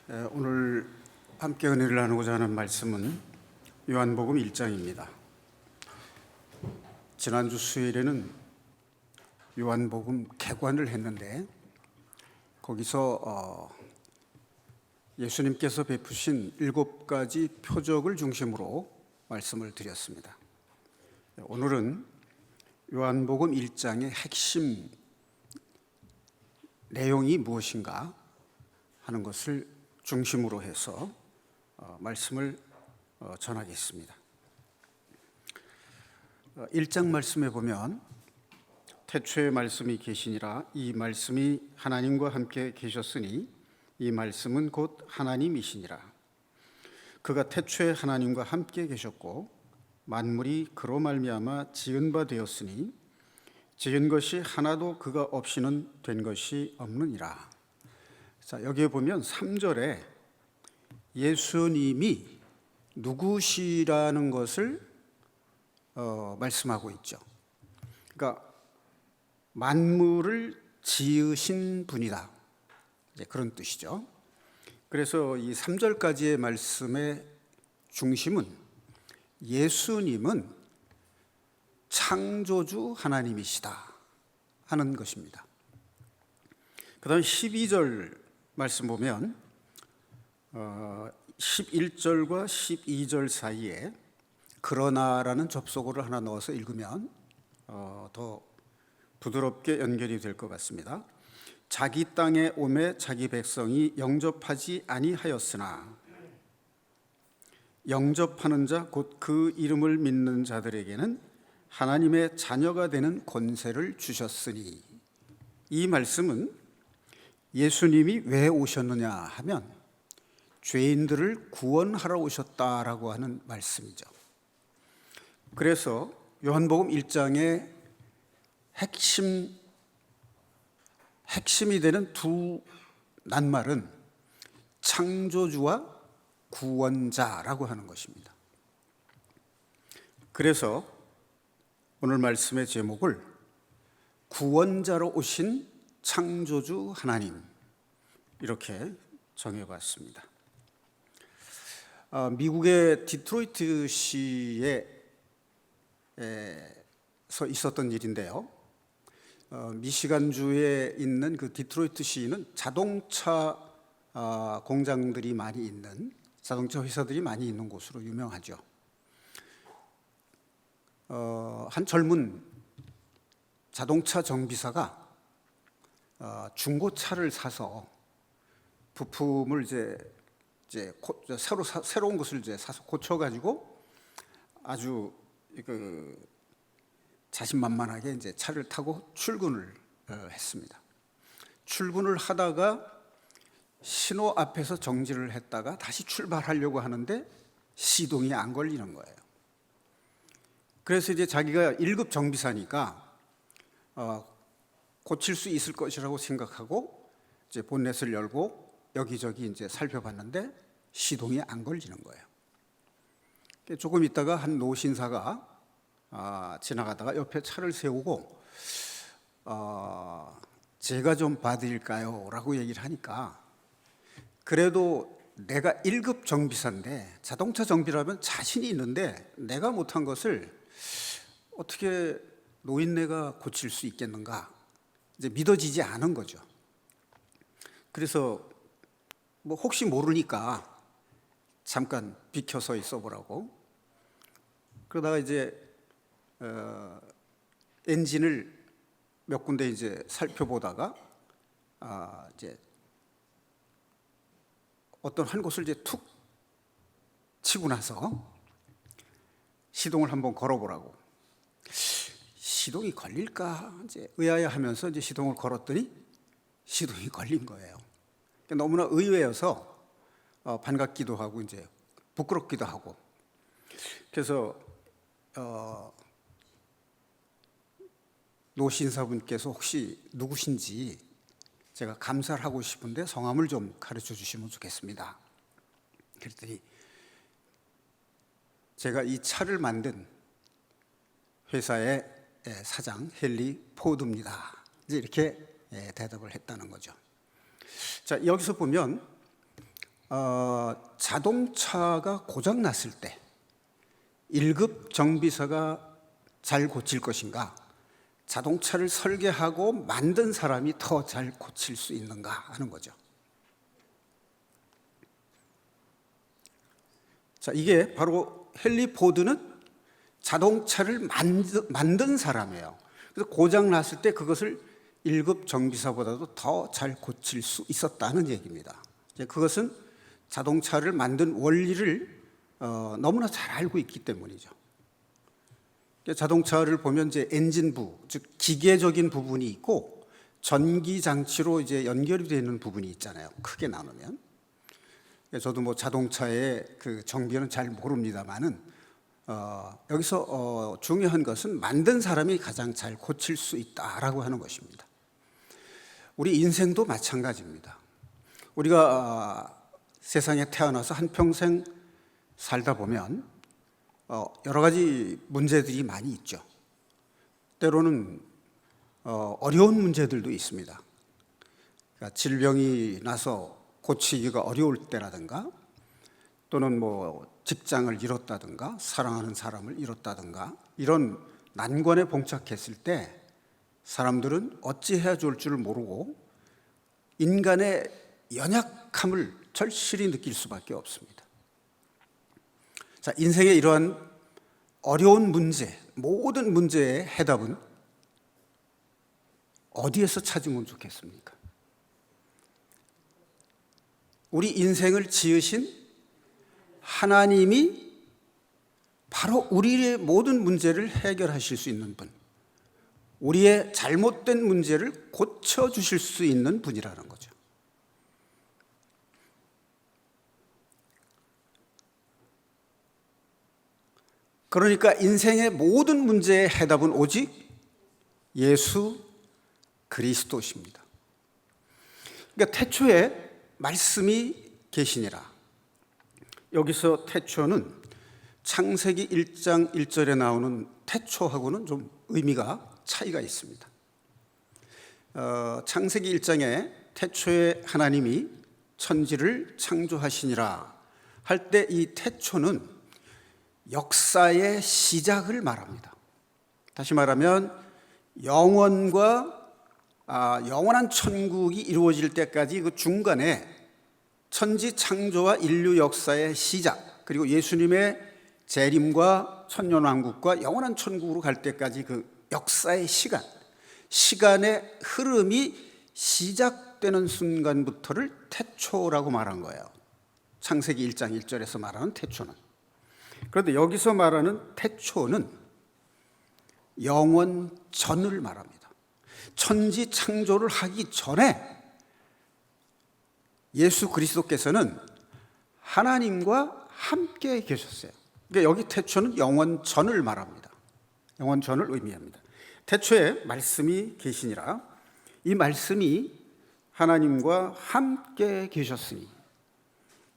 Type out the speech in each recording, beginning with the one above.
오늘 함께 은혜를 나누고자 하는 말씀은 요한복음 1장입니다. 지난주 수요일에는 요한복음 개관을 했는데 거기서 예수님께서 베푸신 7가지 표적을 중심으로 말씀을 드렸습니다. 오늘은 요한복음 1장의 핵심 내용이 무엇인가 하는 것을 중심으로 해서 말씀을 전하겠습니다. 1장 말씀에 보면 태초에 말씀이 계시니라 이 말씀이 하나님과 함께 계셨으니 이 말씀은 곧 하나님이시니라. 그가 태초에 하나님과 함께 계셨고 만물이 그로 말미암아 지은 바 되었으니 지은 것이 하나도 그가 없이는 된 것이 없느니라. 자, 여기에 보면 3절에 예수님이 누구시라는 것을 말씀하고 있죠. 그러니까 만물을 지으신 분이다, 이제 그런 뜻이죠. 그래서 이 3절까지의 말씀의 중심은 예수님은 창조주 하나님이시다 하는 것입니다. 그 다음 12절 말씀 보면 11절과 12절 사이에 그러나라는 접속어를 하나 넣어서 읽으면 더 부드럽게 연결이 될 것 같습니다. 자기 땅에 오매 자기 백성이 영접하지 아니하였으나 영접하는 자 곧 그 이름을 믿는 자들에게는 하나님의 자녀가 되는 권세를 주셨으니, 이 말씀은 예수님이 왜 오셨느냐 하면 죄인들을 구원하러 오셨다라고 하는 말씀이죠. 그래서 요한복음 1장의 핵심이 되는 두 낱말은 창조주와 구원자라고 하는 것입니다. 그래서 오늘 말씀의 제목을 구원자로 오신 창조주 하나님, 이렇게 정해봤습니다. 미국의 디트로이트 시에서 있었던 일인데요. 미시간주에 있는 그 디트로이트 시는 자동차 공장들이 많이 있는, 자동차 회사들이 많이 있는 곳으로 유명하죠. 한 젊은 자동차 정비사가 중고차를 사서 부품을 새로운 것을 사서 고쳐가지고 아주 자신만만하게 차를 타고 출근을 했습니다. 출근을 하다가 신호 앞에서 정지를 했다가 다시 출발하려고 하는데 시동이 안 걸리는 거예요. 그래서 자기가 1급 정비사니까 고칠 수 있을 것이라고 생각하고 본넷을 열고 여기저기 살펴봤는데 시동이 안 걸리는 거예요. 조금 있다가 한 노신사가 지나가다가 옆에 차를 세우고 제가 좀 봐드릴까요? 라고 얘기를 하니까, 그래도 내가 1급 정비사인데 자동차 정비라면 자신이 있는데 내가 못한 것을 어떻게 노인네가 고칠 수 있겠는가, 믿어지지 않은 거죠. 그래서 혹시 모르니까 잠깐 비켜서 있어보라고. 그러다가 엔진을 몇 군데 살펴보다가 어떤 한 곳을 툭 치고 나서 시동을 한번 걸어보라고. 시동이 걸릴까 의아해하면서 시동을 걸었더니 시동이 걸린 거예요. 너무나 의외여서 반갑기도 하고 부끄럽기도 하고. 그래서 노신사분께서 혹시 누구신지 제가 감사를 하고 싶은데 성함을 좀 가르쳐 주시면 좋겠습니다. 그랬더니 제가 이 차를 만든 회사의 사장 헨리 포드입니다, 이렇게 대답을 했다는 거죠. 자, 여기서 보면 자동차가 고장 났을 때 1급 정비사가 잘 고칠 것인가, 자동차를 설계하고 만든 사람이 더 잘 고칠 수 있는가 하는 거죠. 자, 이게 바로 헨리 포드는 자동차를 만든 사람이에요. 그래서 고장 났을 때 그것을 1급 정비사보다도 더 잘 고칠 수 있었다는 얘기입니다. 그것은 자동차를 만든 원리를 너무나 잘 알고 있기 때문이죠. 자동차를 보면 이제 엔진부, 즉 기계적인 부분이 있고 전기 장치로 이제 연결이 되는 부분이 있잖아요. 크게 나누면. 저도 뭐 자동차의 그 정비는 잘 모릅니다만은 여기서 중요한 것은 만든 사람이 가장 잘 고칠 수 있다라고 하는 것입니다. 우리 인생도 마찬가지입니다. 우리가 세상에 태어나서 한평생 살다 보면 여러 가지 문제들이 많이 있죠. 때로는 어려운 문제들도 있습니다. 그러니까 질병이 나서 고치기가 어려울 때라든가, 또는 뭐 직장을 잃었다든가 사랑하는 사람을 잃었다든가, 이런 난관에 봉착했을 때 사람들은 어찌해야 좋을 줄 모르고 인간의 연약함을 절실히 느낄 수밖에 없습니다. 자, 인생의 이러한 어려운 문제, 모든 문제의 해답은 어디에서 찾으면 좋겠습니까? 우리 인생을 지으신 하나님이 바로 우리의 모든 문제를 해결하실 수 있는 분, 우리의 잘못된 문제를 고쳐주실 수 있는 분이라는 거죠. 그러니까 인생의 모든 문제의 해답은 오직 예수 그리스도십니다. 그러니까 태초에 말씀이 계시니라. 여기서 태초는 창세기 1장 1절에 나오는 태초하고는 좀 의미가 차이가 있습니다. 창세기 1장에 태초에 하나님이 천지를 창조하시니라 할 때 이 태초는 역사의 시작을 말합니다. 다시 말하면 영원한 천국이 이루어질 때까지 그 중간에 천지 창조와 인류 역사의 시작, 그리고 예수님의 재림과 천년왕국과 영원한 천국으로 갈 때까지 그 역사의 시간의 흐름이 시작되는 순간부터를 태초라고 말한 거예요. 창세기 1장 1절에서 말하는 태초는. 그런데 여기서 말하는 태초는 영원 전을 말합니다. 천지 창조를 하기 전에 예수 그리스도께서는 하나님과 함께 계셨어요. 그러니까 여기 태초는 영원 전을 말합니다. 영원 전을 의미합니다. 태초에 말씀이 계시니라. 이 말씀이 하나님과 함께 계셨으니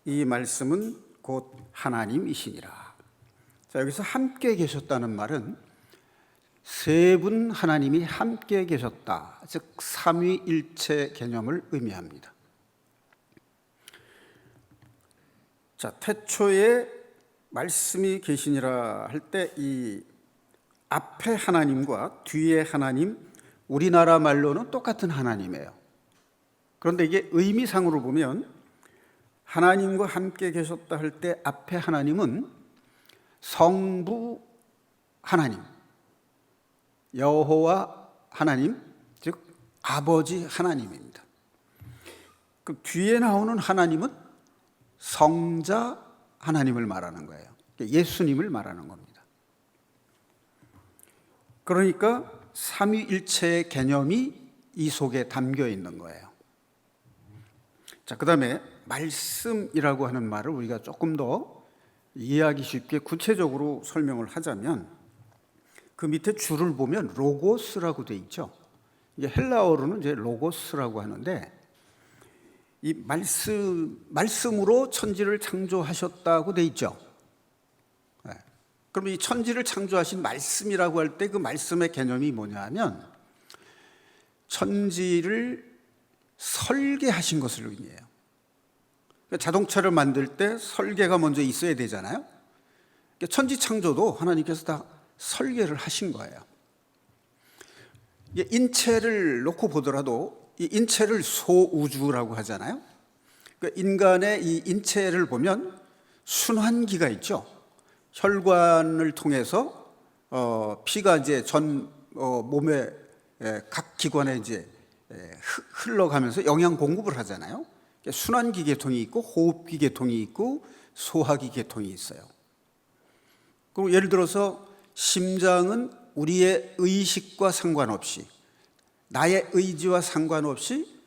이 말씀은 곧 하나님이시니라. 자, 여기서 함께 계셨다는 말은 세 분 하나님이 함께 계셨다, 즉 삼위일체 개념을 의미합니다. 자, 태초에 말씀이 계시니라 할 때 이 앞에 하나님과 뒤에 하나님, 우리나라 말로는 똑같은 하나님이에요. 그런데 이게 의미상으로 보면 하나님과 함께 계셨다 할 때 앞에 하나님은 성부 하나님, 여호와 하나님, 즉 아버지 하나님입니다. 그 뒤에 나오는 하나님은 성자 하나님을 말하는 거예요. 예수님을 말하는 겁니다. 그러니까 삼위일체의 개념이 이 속에 담겨 있는 거예요. 자, 그다음에 말씀이라고 하는 말을 우리가 조금 더 이해하기 쉽게 구체적으로 설명을 하자면 그 밑에 줄을 보면 로고스라고 돼 있죠. 이게 헬라어로는 이제 로고스라고 하는데 이 말씀으로 천지를 창조하셨다고 돼 있죠. 네. 그럼 이 천지를 창조하신 말씀이라고 할 때 그 말씀의 개념이 뭐냐면 천지를 설계하신 것을 의미해요. 자동차를 만들 때 설계가 먼저 있어야 되잖아요. 천지창조도 하나님께서 다 설계를 하신 거예요. 인체를 놓고 보더라도 이 인체를 소우주라고 하잖아요. 인간의 이 인체를 보면 순환기가 있죠. 혈관을 통해서 피가 이제 전 몸의 각 기관에 이제 흘러가면서 영양 공급을 하잖아요. 순환기 계통이 있고 호흡기 계통이 있고 소화기 계통이 있어요. 그리고 예를 들어서 심장은 우리의 의식과 상관없이, 나의 의지와 상관없이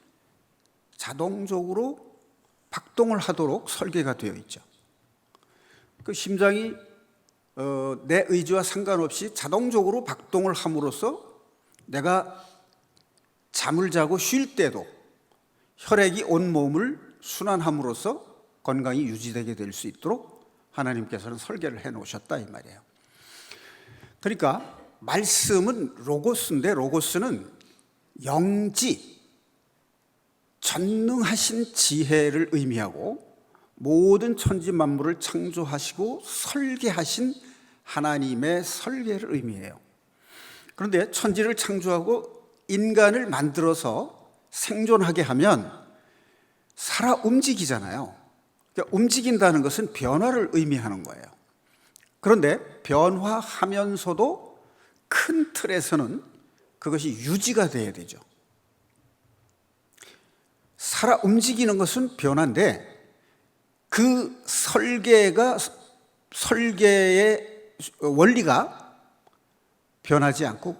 자동적으로 박동을 하도록 설계가 되어 있죠. 그 심장이 내 의지와 상관없이 자동적으로 박동을 함으로써 내가 잠을 자고 쉴 때도 혈액이 온 몸을 순환함으로써 건강이 유지되게 될 수 있도록 하나님께서는 설계를 해 놓으셨다 이 말이에요. 그러니까 말씀은 로고스인데, 로고스는 영지, 전능하신 지혜를 의미하고 모든 천지 만물을 창조하시고 설계하신 하나님의 설계를 의미해요. 그런데 천지를 창조하고 인간을 만들어서 생존하게 하면 살아 움직이잖아요. 그러니까 움직인다는 것은 변화를 의미하는 거예요. 그런데 변화하면서도 큰 틀에서는 그것이 유지가 돼야 되죠. 살아 움직이는 것은 변화인데 그 설계의 원리가 변하지 않고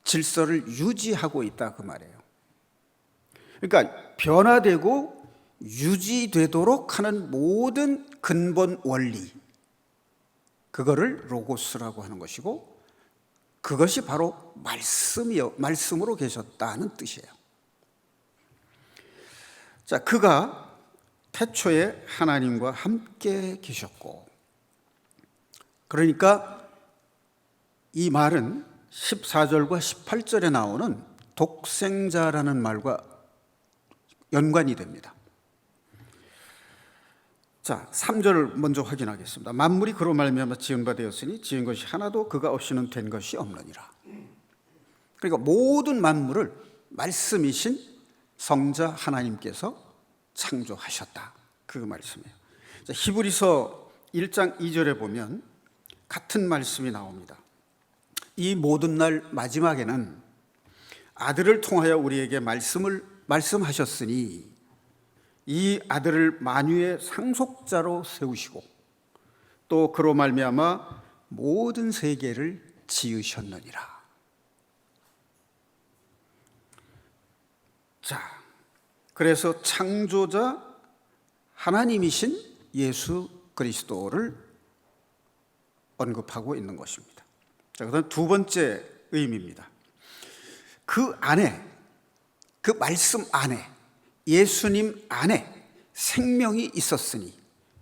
질서를 유지하고 있다 그 말이에요. 그러니까 변화되고 유지되도록 하는 모든 근본 원리, 그거를 로고스라고 하는 것이고, 그것이 바로 말씀으로 계셨다는 뜻이에요. 자, 그가 태초에 하나님과 함께 계셨고, 그러니까 이 말은 14절과 18절에 나오는 독생자라는 말과 연관이 됩니다. 자, 3절을 먼저 확인하겠습니다. 만물이 그로 말미암아 지은 바 되었으니 지은 것이 하나도 그가 없이는 된 것이 없느니라. 그러니까 모든 만물을 말씀이신 성자 하나님께서 창조하셨다, 그 말씀이에요. 자, 히브리서 1장 2절에 보면 같은 말씀이 나옵니다. 이 모든 날 마지막에는 아들을 통하여 우리에게 말씀하셨으니 이 아들을 만유의 상속자로 세우시고 또 그로 말미암아 모든 세계를 지으셨느니라. 자, 그래서 창조자 하나님이신 예수 그리스도를 언급하고 있는 것입니다. 자, 그다음 두 번째 의미입니다. 그 안에, 그 말씀 안에, 예수님 안에 생명이 있었으니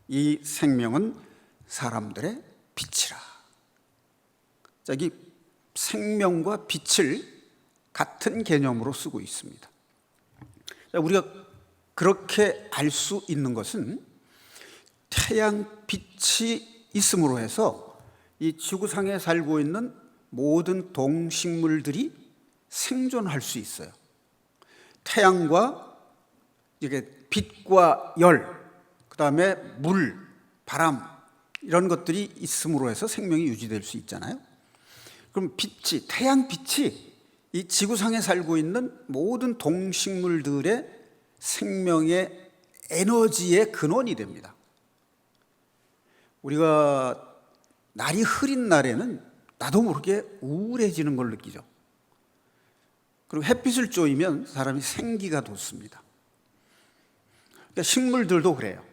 이 생명은 사람들의 빛이라. 자, 이 생명과 빛을 같은 개념으로 쓰고 있습니다. 자, 우리가 그렇게 알 수 있는 것은 태양빛이 있음으로 해서 이 지구상에 살고 있는 모든 동식물들이 생존할 수 있어요. 태양과 이게 빛과 열, 그다음에 물, 바람 이런 것들이 있음으로 해서 생명이 유지될 수 있잖아요. 그럼 빛이, 태양빛이 이 지구상에 살고 있는 모든 동식물들의 생명의 에너지의 근원이 됩니다. 우리가 날이 흐린 날에는 나도 모르게 우울해지는 걸 느끼죠. 그리고 햇빛을 쬐면 사람이 생기가 돋습니다. 그러니까 식물들도 그래요.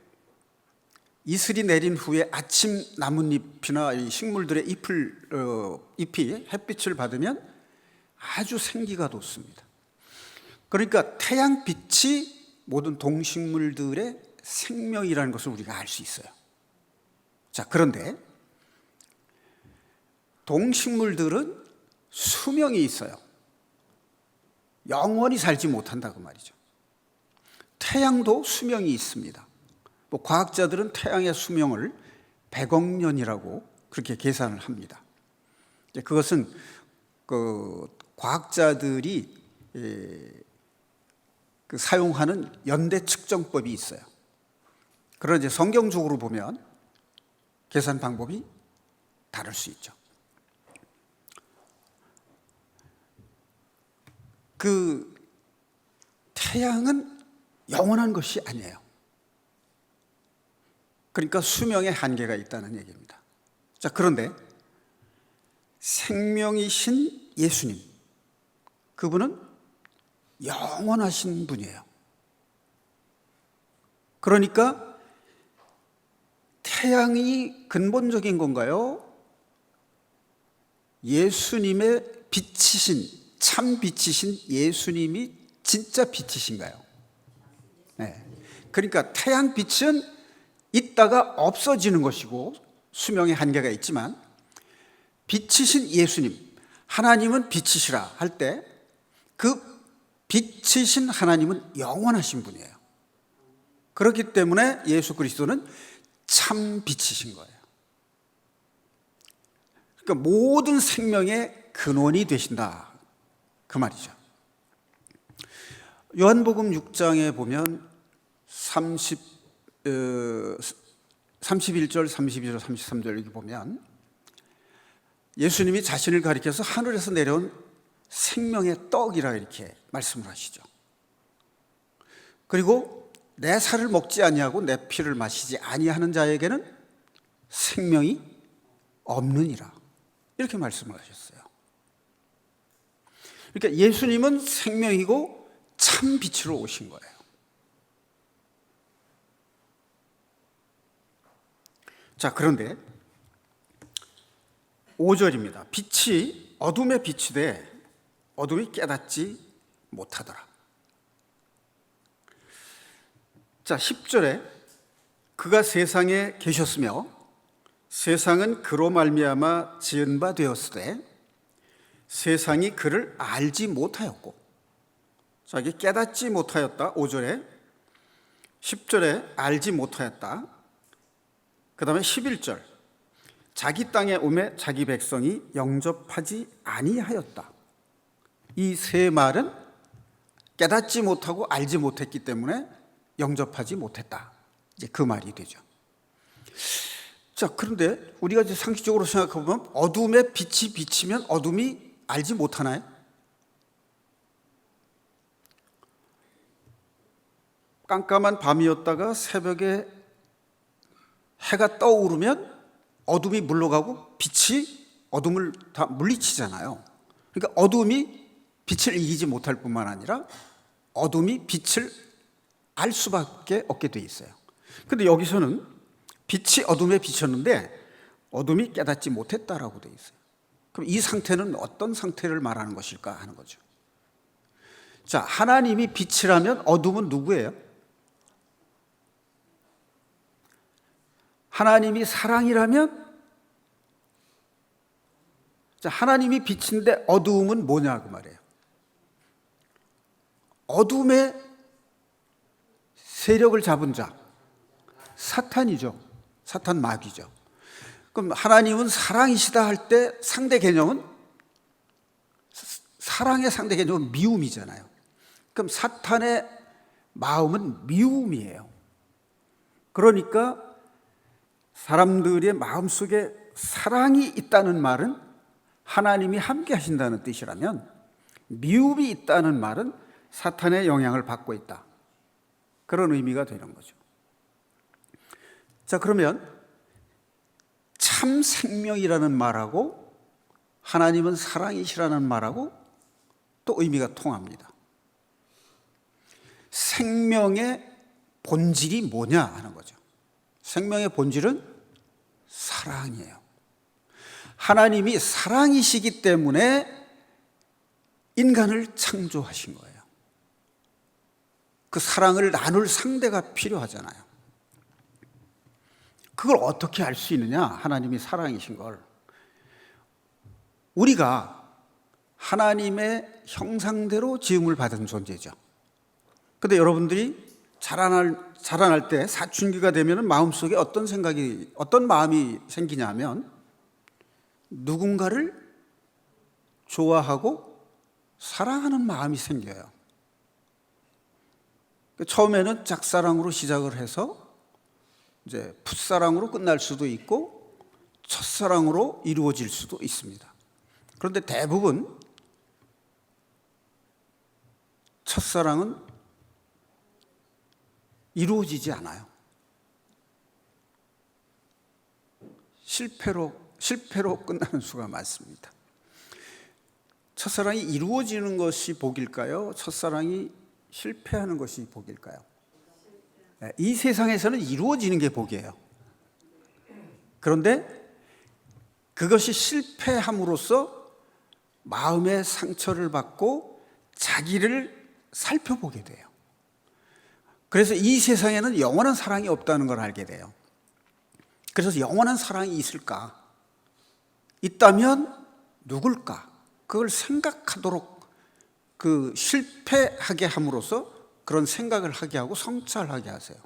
이슬이 내린 후에 아침 나뭇잎이나 이 식물들의 잎이 햇빛을 받으면 아주 생기가 돋습니다. 그러니까 태양빛이 모든 동식물들의 생명이라는 것을 우리가 알 수 있어요. 자, 그런데 동식물들은 수명이 있어요. 영원히 살지 못한다고 말이죠. 태양도 수명이 있습니다. 뭐 과학자들은 태양의 수명을 100억 년이라고 그렇게 계산을 합니다. 그것은 과학자들이 사용하는 연대 측정법이 있어요. 그러나 이제 성경적으로 보면 계산 방법이 다를 수 있죠. 태양은 영원한 것이 아니에요. 그러니까 수명에 한계가 있다는 얘기입니다. 자, 그런데 생명이신 예수님, 그분은 영원하신 분이에요. 그러니까 태양이 근본적인 건가요? 예수님의 빛이신, 참 빛이신 예수님이 진짜 빛이신가요? 네. 그러니까 태양 빛은 있다가 없어지는 것이고 수명의 한계가 있지만, 빛이신 예수님, 하나님은 빛이시라 할 때 그 빛이신 하나님은 영원하신 분이에요. 그렇기 때문에 예수 그리스도는 참 빛이신 거예요. 그러니까 모든 생명의 근원이 되신다, 그 말이죠. 요한복음 6장에 보면 31절, 32절, 33절 여기 보면 예수님이 자신을 가리켜서 하늘에서 내려온 생명의 떡이라 이렇게 말씀을 하시죠. 그리고 내 살을 먹지 아니하고 내 피를 마시지 아니하는 자에게는 생명이 없느니라, 이렇게 말씀을 하셨어요. 그러니까 예수님은 생명이고 참 빛으로 오신 거예요. 자, 그런데 5절입니다. 빛이 어둠에 비치되 어둠이 깨닫지 못하더라. 자, 10절에 그가 세상에 계셨으며 세상은 그로 말미암아 지은 바 되었으되 세상이 그를 알지 못하였고, 자, 이게 깨닫지 못하였다 5절에, 10절에 알지 못하였다. 그 다음에 11절 자기 땅에 오매 자기 백성이 영접하지 아니하였다. 이 세 말은 깨닫지 못하고 알지 못했기 때문에 영접하지 못했다, 이제 그 말이 되죠. 자, 그런데 우리가 이제 상식적으로 생각해보면 어둠에 빛이 비치면 어둠이 알지 못하나요? 깜깜한 밤이었다가 새벽에 해가 떠오르면 어둠이 물러가고 빛이 어둠을 다 물리치잖아요. 그러니까 어둠이 빛을 이기지 못할 뿐만 아니라 어둠이 빛을 알 수밖에 없게 돼 있어요. 그런데 여기서는 빛이 어둠에 비쳤는데 어둠이 깨닫지 못했다라고 돼 있어요. 그럼 이 상태는 어떤 상태를 말하는 것일까 하는 거죠. 자, 하나님이 빛이라면 어둠은 누구예요? 하나님이 사랑이라면, 자, 하나님이 빛인데 어두움은 뭐냐 그 말이에요. 어둠의 세력을 잡은 자, 사탄이죠. 사탄 마귀죠. 그럼 하나님은 사랑이시다 할 때 상대 개념은, 사랑의 상대 개념은 미움이잖아요. 그럼 사탄의 마음은 미움이에요. 그러니까 사람들의 마음속에 사랑이 있다는 말은 하나님이 함께 하신다는 뜻이라면, 미움이 있다는 말은 사탄의 영향을 받고 있다, 그런 의미가 되는 거죠. 자, 그러면 참 생명이라는 말하고 하나님은 사랑이시라는 말하고 또 의미가 통합니다. 생명의 본질이 뭐냐 하는 거죠. 생명의 본질은 사랑이에요. 하나님이 사랑이시기 때문에 인간을 창조하신 거예요. 그 사랑을 나눌 상대가 필요하잖아요. 그걸 어떻게 알 수 있느냐? 하나님이 사랑이신 걸. 우리가 하나님의 형상대로 지음을 받은 존재죠. 그런데 여러분들이 자라날 때 사춘기가 되면 마음속에 어떤 마음이 생기냐면 누군가를 좋아하고 사랑하는 마음이 생겨요. 처음에는 짝사랑으로 시작을 해서 이제 풋사랑으로 끝날 수도 있고 첫사랑으로 이루어질 수도 있습니다. 그런데 대부분 첫사랑은 이루어지지 않아요. 실패로 끝나는 수가 많습니다. 첫사랑이 이루어지는 것이 복일까요? 첫사랑이 실패하는 것이 복일까요? 이 세상에서는 이루어지는 게 복이에요. 그런데 그것이 실패함으로써 마음의 상처를 받고 자기를 살펴보게 돼요. 그래서 이 세상에는 영원한 사랑이 없다는 걸 알게 돼요. 그래서 영원한 사랑이 있을까? 있다면 누굴까? 그걸 생각하도록 실패하게 함으로써 그런 생각을 하게 하고 성찰하게 하세요.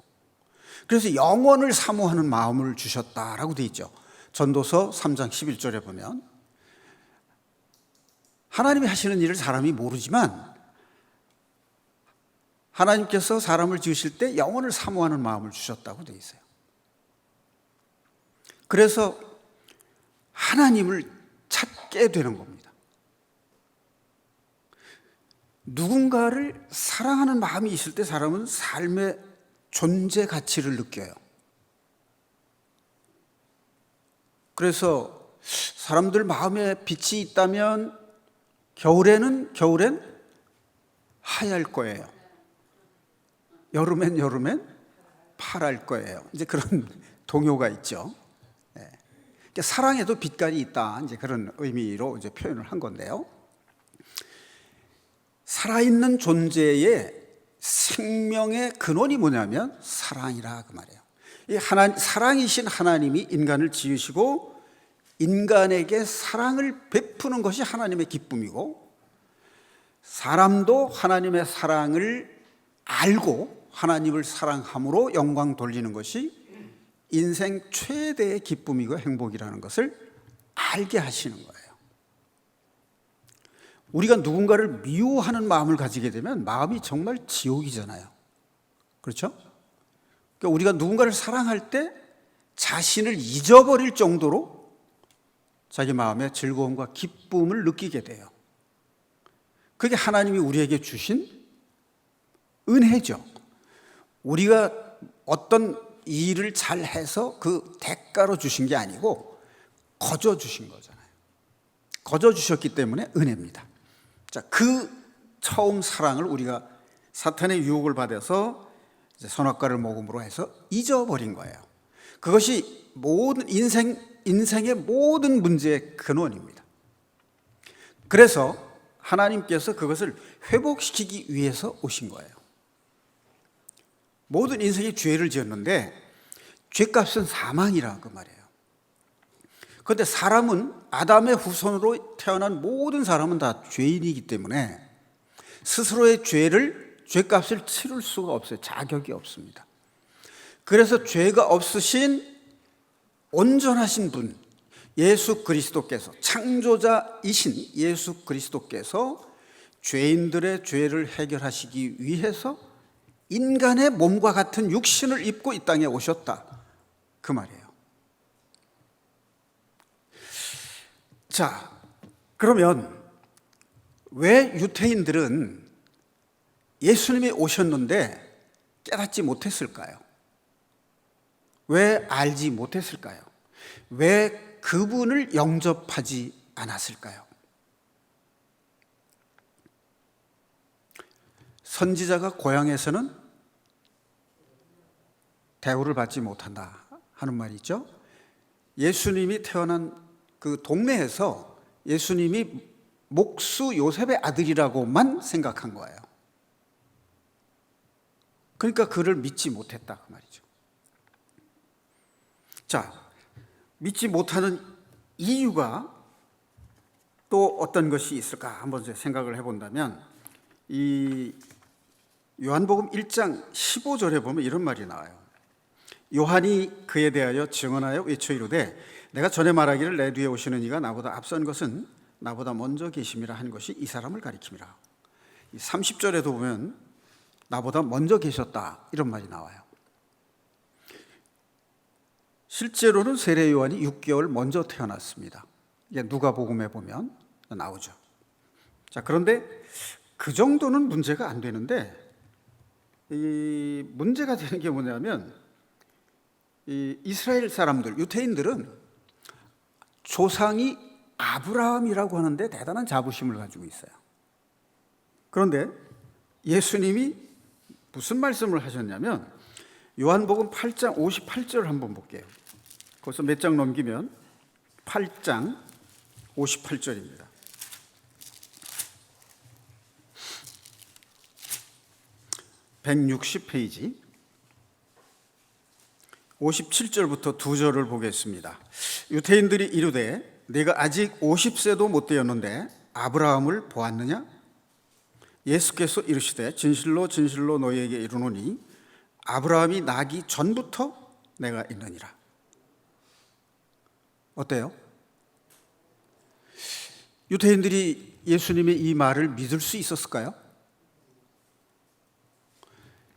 그래서 영원을 사모하는 마음을 주셨다라고 되어 있죠. 전도서 3장 11절에 보면 하나님이 하시는 일을 사람이 모르지만 하나님께서 사람을 지으실 때 영원을 사모하는 마음을 주셨다고 되어 있어요. 그래서 하나님을 찾게 되는 겁니다. 누군가를 사랑하는 마음이 있을 때 사람은 삶의 존재 가치를 느껴요. 그래서 사람들 마음에 빛이 있다면 겨울엔 하얄 거예요. 여름엔 파랄 거예요. 이제 그런 동요가 있죠. 그러니까 사랑에도 빛깔이 있다. 이제 그런 의미로 이제 표현을 한 건데요. 살아있는 존재의 생명의 근원이 뭐냐면 사랑이라 그 말이에요. 사랑이신 하나님이 인간을 지으시고 인간에게 사랑을 베푸는 것이 하나님의 기쁨이고 사람도 하나님의 사랑을 알고 하나님을 사랑함으로 영광 돌리는 것이 인생 최대의 기쁨이고 행복이라는 것을 알게 하시는 거예요. 우리가 누군가를 미워하는 마음을 가지게 되면 마음이 정말 지옥이잖아요. 그렇죠? 그러니까 우리가 누군가를 사랑할 때 자신을 잊어버릴 정도로 자기 마음에 즐거움과 기쁨을 느끼게 돼요. 그게 하나님이 우리에게 주신 은혜죠. 우리가 어떤 일을 잘해서 그 대가로 주신 게 아니고 거저 주신 거잖아요. 거저 주셨기 때문에 은혜입니다. 자, 그 처음 사랑을 우리가 사탄의 유혹을 받아서 선악과를 먹음으로 해서 잊어버린 거예요. 그것이 모든 인생의 모든 문제의 근원입니다. 그래서 하나님께서 그것을 회복시키기 위해서 오신 거예요. 모든 인생이 죄를 지었는데 죄값은 사망이라 그 말이에요. 그런데 사람은 아담의 후손으로 태어난 모든 사람은 다 죄인이기 때문에 스스로의 죄값을 치를 수가 없어요. 자격이 없습니다. 그래서 죄가 없으신 온전하신 분 예수 그리스도께서 창조자이신 예수 그리스도께서 죄인들의 죄를 해결하시기 위해서 인간의 몸과 같은 육신을 입고 이 땅에 오셨다 그 말이에요. 자, 그러면 왜 유태인들은 예수님이 오셨는데 깨닫지 못했을까요? 왜 알지 못했을까요? 왜 그분을 영접하지 않았을까요? 선지자가 고향에서는 대우를 받지 못한다 하는 말이 있죠. 예수님이 태어난 그 동네에서 예수님이 목수 요셉의 아들이라고만 생각한 거예요. 그러니까 그를 믿지 못했다 그 말이죠. 자, 믿지 못하는 이유가 또 어떤 것이 있을까 한번 생각을 해본다면 이 요한복음 1장 15절에 보면 이런 말이 나와요. 요한이 그에 대하여 증언하여 외쳐 이르되 내가 전에 말하기를 내 뒤에 오시는 이가 나보다 앞선 것은 나보다 먼저 계심이라 한 것이 이 사람을 가리킵니다. 30절에도 보면 나보다 먼저 계셨다 이런 말이 나와요. 실제로는 세례 요한이 6개월 먼저 태어났습니다. 이게 누가복음에 보면 나오죠. 자, 그런데 그 정도는 문제가 안 되는데 이 문제가 되는 게 뭐냐면 이 이스라엘 사람들, 유대인들은 조상이 아브라함이라고 하는데 대단한 자부심을 가지고 있어요. 그런데 예수님이 무슨 말씀을 하셨냐면 요한복음 8장 58절 한번 볼게요. 거기서 몇 장 넘기면 8장 58절입니다. (160페이지) 57절부터 2절을 보겠습니다. 유대인들이 이르되 네가 아직 50세도 못 되었는데 아브라함을 보았느냐? 예수께서 이르시되 진실로 진실로 너희에게 이르노니 아브라함이 나기 전부터 내가 있느니라. 어때요? 유대인들이 예수님의 이 말을 믿을 수 있었을까요?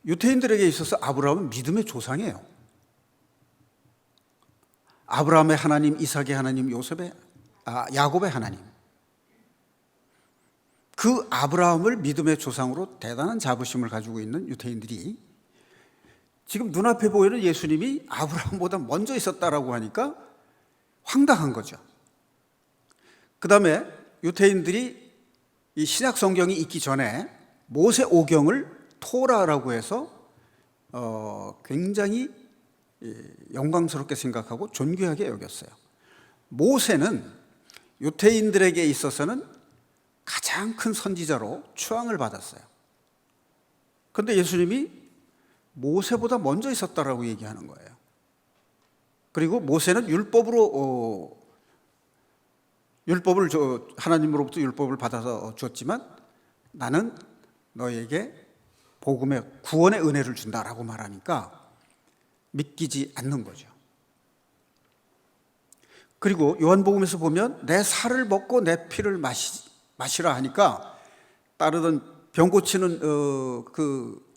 유대인들에게 있어서 아브라함은 믿음의 조상이에요. 아브라함의 하나님, 이삭의 하나님, 야곱의 하나님. 그 아브라함을 믿음의 조상으로 대단한 자부심을 가지고 있는 유대인들이 지금 눈앞에 보이는 예수님이 아브라함보다 먼저 있었다라고 하니까 황당한 거죠. 그 다음에 유대인들이 이 신약 성경이 있기 전에 모세 오경을 토라라고 해서 굉장히 영광스럽게 생각하고 존귀하게 여겼어요. 모세는 유대인들에게 있어서는 가장 큰 선지자로 추앙을 받았어요. 그런데 예수님이 모세보다 먼저 있었다라고 얘기하는 거예요. 그리고 모세는 율법을 하나님으로부터 율법을 받아서 줬지만 나는 너에게 복음의 구원의 은혜를 준다라고 말하니까 믿기지 않는 거죠. 그리고 요한복음에서 보면 내 살을 먹고 내 피를 마시라 하니까 따르던 병 고치는 그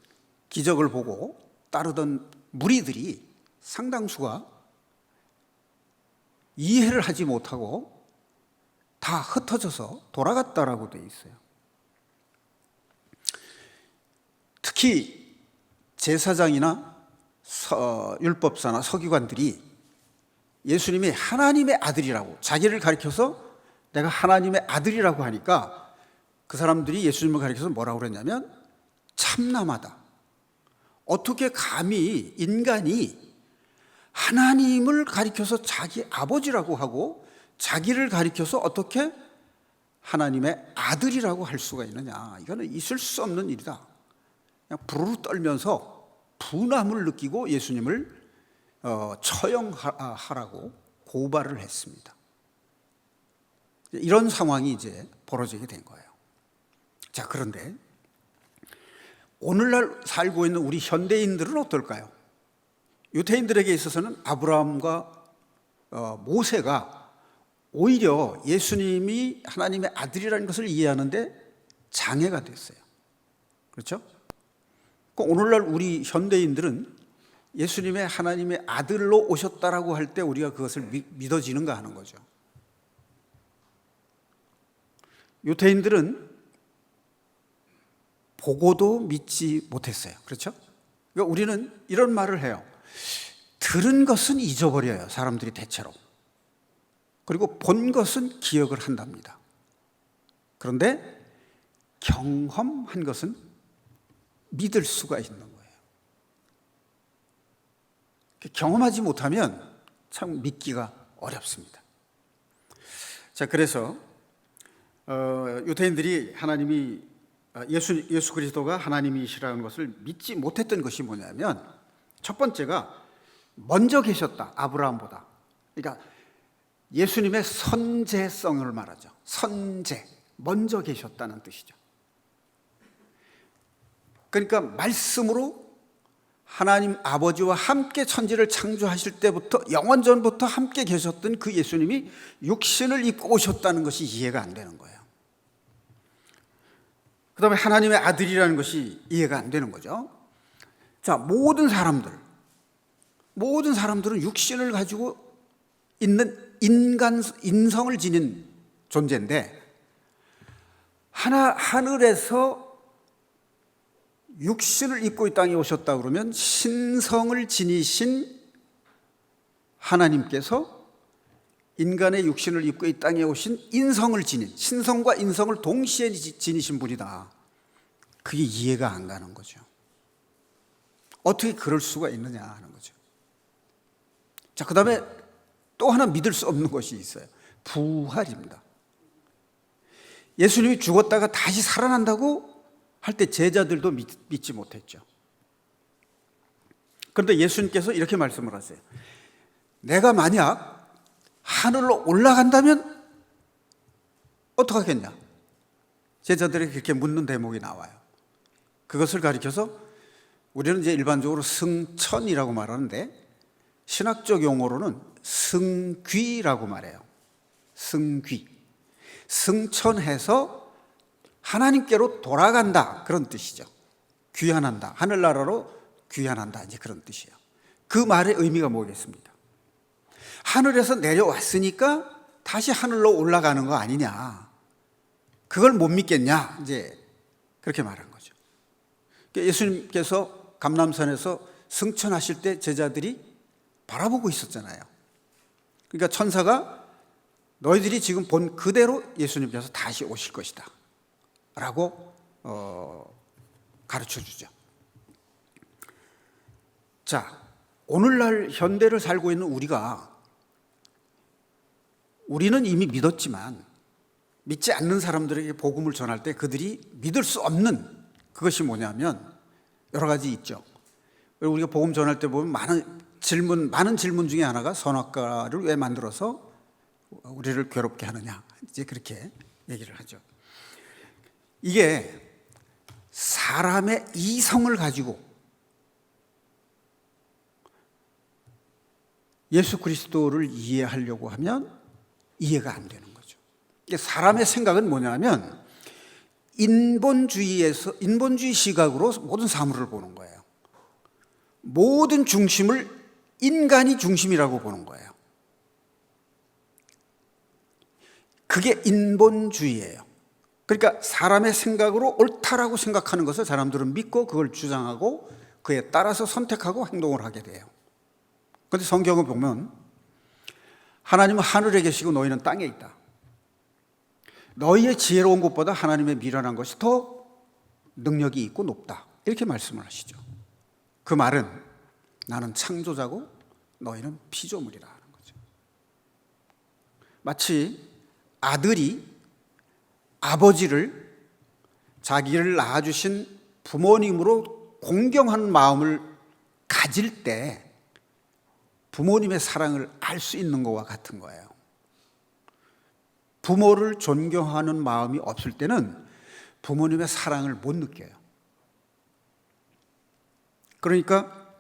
기적을 보고 따르던 무리들이 상당수가 이해를 하지 못하고 다 흩어져서 돌아갔다라고 되어 있어요. 특히 제사장이나 율법사나 서기관들이 예수님이 하나님의 아들이라고 자기를 가리켜서 내가 하나님의 아들이라고 하니까 그 사람들이 예수님을 가리켜서 뭐라고 그랬냐면 참남하다. 어떻게 감히 인간이 하나님을 가리켜서 자기 아버지라고 하고 자기를 가리켜서 어떻게 하나님의 아들이라고 할 수가 있느냐. 이거는 있을 수 없는 일이다. 그냥 부르르 떨면서 분함을 느끼고 예수님을 처형하라고 고발을 했습니다. 이런 상황이 이제 벌어지게 된 거예요. 자, 그런데 오늘날 살고 있는 우리 현대인들은 어떨까요? 유대인들에게 있어서는 아브라함과 모세가 오히려 예수님이 하나님의 아들이라는 것을 이해하는데 장애가 됐어요. 그렇죠? 오늘날 우리 현대인들은 예수님의 하나님의 아들로 오셨다라고 할 때 우리가 그것을 믿어지는가 하는 거죠. 유대인들은 보고도 믿지 못했어요. 그렇죠? 그러니까 우리는 이런 말을 해요. 들은 것은 잊어버려요, 사람들이 대체로. 그리고 본 것은 기억을 한답니다. 그런데 경험한 것은 믿을 수가 있는 거예요. 경험하지 못하면 참 믿기가 어렵습니다. 자, 그래서 유대인들이 하나님이 예수 그리스도가 하나님이시라는 것을 믿지 못했던 것이 뭐냐면 첫 번째가 먼저 계셨다, 아브라함보다. 그러니까 예수님의 선제성을 말하죠. 선제, 먼저 계셨다는 뜻이죠. 그러니까 말씀으로 하나님 아버지와 함께 천지를 창조하실 때부터 영원전부터 함께 계셨던 그 예수님이 육신을 입고 오셨다는 것이 이해가 안 되는 거예요. 그 다음에 하나님의 아들이라는 것이 이해가 안 되는 거죠. 자, 모든 사람들은 육신을 가지고 있는 인성을 지닌 존재인데, 하늘에서 육신을 입고 이 땅에 오셨다 그러면 신성을 지니신 하나님께서 인간의 육신을 입고 이 땅에 오신 인성을 지닌, 신성과 인성을 동시에 지니신 분이다. 그게 이해가 안 가는 거죠. 어떻게 그럴 수가 있느냐 하는 거죠. 자, 그 다음에 또 하나 믿을 수 없는 것이 있어요. 부활입니다. 예수님이 죽었다가 다시 살아난다고 할 때 제자들도 믿지 못했죠. 그런데 예수님께서 이렇게 말씀을 하세요. 내가 만약 하늘로 올라간다면 어떡하겠냐? 제자들에게 그렇게 묻는 대목이 나와요. 그것을 가리켜서 우리는 이제 일반적으로 승천이라고 말하는데, 신학적 용어로는 승귀라고 말해요. 승귀. 승천해서 하나님께로 돌아간다, 그런 뜻이죠. 귀환한다, 하늘나라로 귀환한다, 이제 그런 뜻이에요. 그 말의 의미가 뭐겠습니까? 하늘에서 내려왔으니까 다시 하늘로 올라가는 거 아니냐, 그걸 못 믿겠냐, 이제 그렇게 말한 거죠. 예수님께서 감람산에서 승천하실 때 제자들이 바라보고 있었잖아요. 그러니까 천사가 너희들이 지금 본 그대로 예수님께서 다시 오실 것이다 라고 가르쳐 주죠. 자, 오늘날 현대를 살고 있는 우리는 이미 믿었지만 믿지 않는 사람들에게 복음을 전할 때 그들이 믿을 수 없는 그것이 뭐냐면 여러 가지 있죠. 우리가 복음 전할 때 보면 많은 질문 중에 하나가 선악과를 왜 만들어서 우리를 괴롭게 하느냐, 이제 그렇게 얘기를 하죠. 이게 사람의 이성을 가지고 예수 그리스도를 이해하려고 하면 이해가 안 되는 거죠. 사람의 생각은 뭐냐면 인본주의 시각으로 모든 사물을 보는 거예요. 모든 중심을 인간이 중심이라고 보는 거예요. 그게 인본주의예요. 그러니까 사람의 생각으로 옳다라고 생각하는 것을 사람들은 믿고 그걸 주장하고 그에 따라서 선택하고 행동을 하게 돼요. 그런데 성경을 보면 하나님은 하늘에 계시고 너희는 땅에 있다. 너희의 지혜로운 것보다 하나님의 미련한 것이 더 능력이 있고 높다, 이렇게 말씀을 하시죠. 그 말은 나는 창조자고 너희는 피조물이라 하는 거죠. 마치 아들이 아버지를 자기를 낳아주신 부모님으로 공경하는 마음을 가질 때 부모님의 사랑을 알 수 있는 것과 같은 거예요. 부모를 존경하는 마음이 없을 때는 부모님의 사랑을 못 느껴요. 그러니까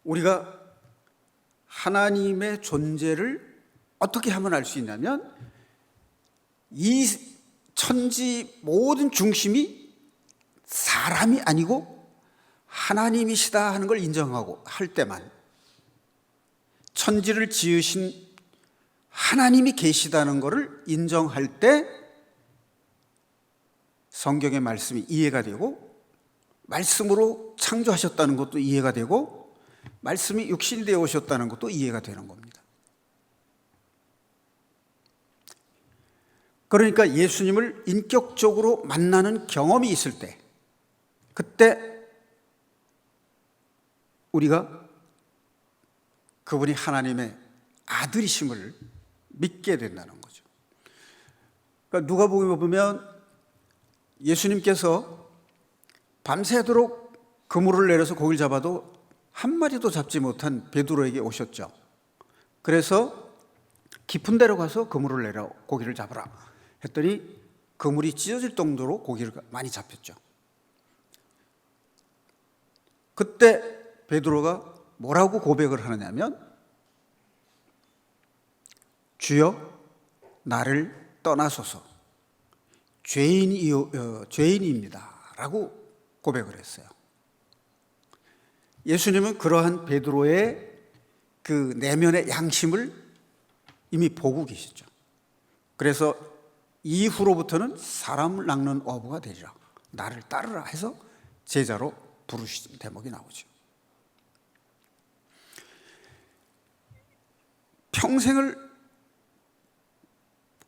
우리가 하나님의 존재를 어떻게 하면 알 수 있냐면 이 천지 모든 중심이 사람이 아니고 하나님이시다 하는 걸 인정하고 할 때만, 천지를 지으신 하나님이 계시다는 것을 인정할 때 성경의 말씀이 이해가 되고, 말씀으로 창조하셨다는 것도 이해가 되고, 말씀이 육신이 되어 오셨다는 것도 이해가 되는 겁니다. 그러니까 예수님을 인격적으로 만나는 경험이 있을 때, 그때 우리가 그분이 하나님의 아들이심을 믿게 된다는 거죠. 그러니까 누가복음에 보면 예수님께서 밤새도록 그물을 내려서 고기를 잡아도 한 마리도 잡지 못한 베드로에게 오셨죠. 그래서 깊은 데로 가서 그물을 내려 고기를 잡으라 했더니 그물이 찢어질 정도로 고기를 많이 잡혔죠. 그때 베드로가 뭐라고 고백을 하느냐면 주여 나를 떠나소서 죄인입니다 라고 고백을 했어요. 예수님은 그러한 베드로의 그 내면의 양심을 이미 보고 계시죠. 그래서 이후로부터는 사람을 낚는 어부가 되리라, 나를 따르라 해서 제자로 부르신 대목이 나오죠. 평생을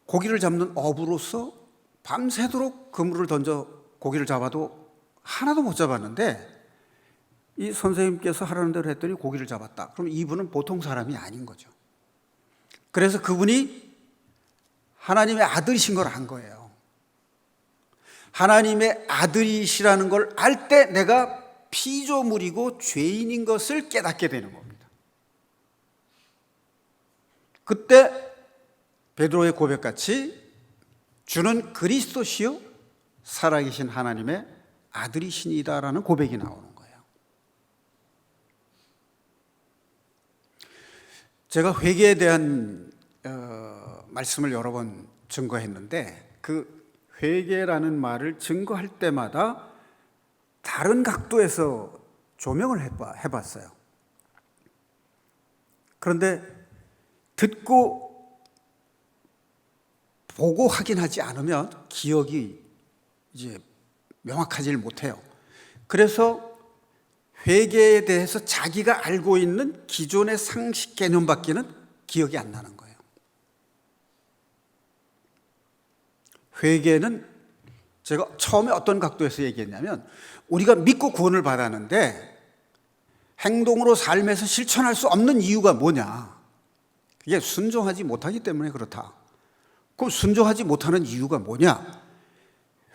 고기를 잡는 어부로서 밤새도록 그물을 던져 고기를 잡아도 하나도 못 잡았는데 이 선생님께서 하라는 대로 했더니 고기를 잡았다. 그럼 이분은 보통 사람이 아닌 거죠. 그래서 그분이 하나님의 아들이신 걸 안 거예요. 하나님의 아들이시라는 걸 알 때 내가 피조물이고 죄인인 것을 깨닫게 되는 겁니다. 그때 베드로의 고백같이 주는 그리스도시요 살아계신 하나님의 아들이시니다라는 고백이 나오는 거예요. 제가 회개에 대한 말씀을 여러 번 증거했는데 그 회개라는 말을 증거할 때마다 다른 각도에서 조명을 해봤어요. 그런데 듣고 보고 확인하지 않으면 기억이 이제 명확하지 못해요. 그래서 회개에 대해서 자기가 알고 있는 기존의 상식 개념밖에는 기억이 안 나는 거예요. 회개는 제가 처음에 어떤 각도에서 얘기했냐면 우리가 믿고 구원을 받았는데 행동으로 삶에서 실천할 수 없는 이유가 뭐냐? 그게 순종하지 못하기 때문에 그렇다. 그럼 순종하지 못하는 이유가 뭐냐?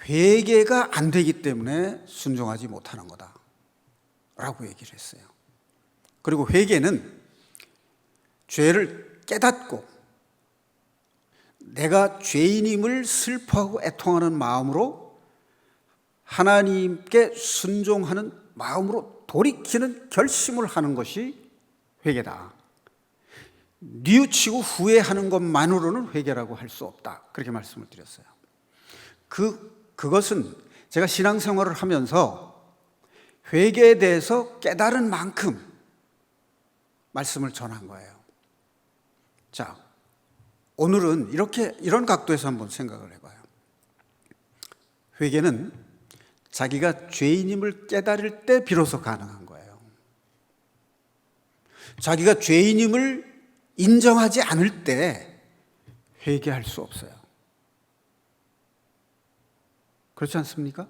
회개가 안 되기 때문에 순종하지 못하는 거다 라고 얘기를 했어요. 그리고 회개는 죄를 깨닫고 내가 죄인임을 슬퍼하고 애통하는 마음으로 하나님께 순종하는 마음으로 돌이키는 결심을 하는 것이 회개다. 뉘우치고 후회하는 것만으로는 회개라고 할 수 없다. 그렇게 말씀을 드렸어요. 그것은 제가 신앙생활을 하면서 회개에 대해서 깨달은 만큼 말씀을 전한 거예요. 자, 오늘은 이런 각도에서 한번 생각을 해봐요. 회개는 자기가 죄인임을 깨달을 때 비로소 가능한 거예요. 자기가 죄인임을 인정하지 않을 때 회개할 수 없어요. 그렇지 않습니까?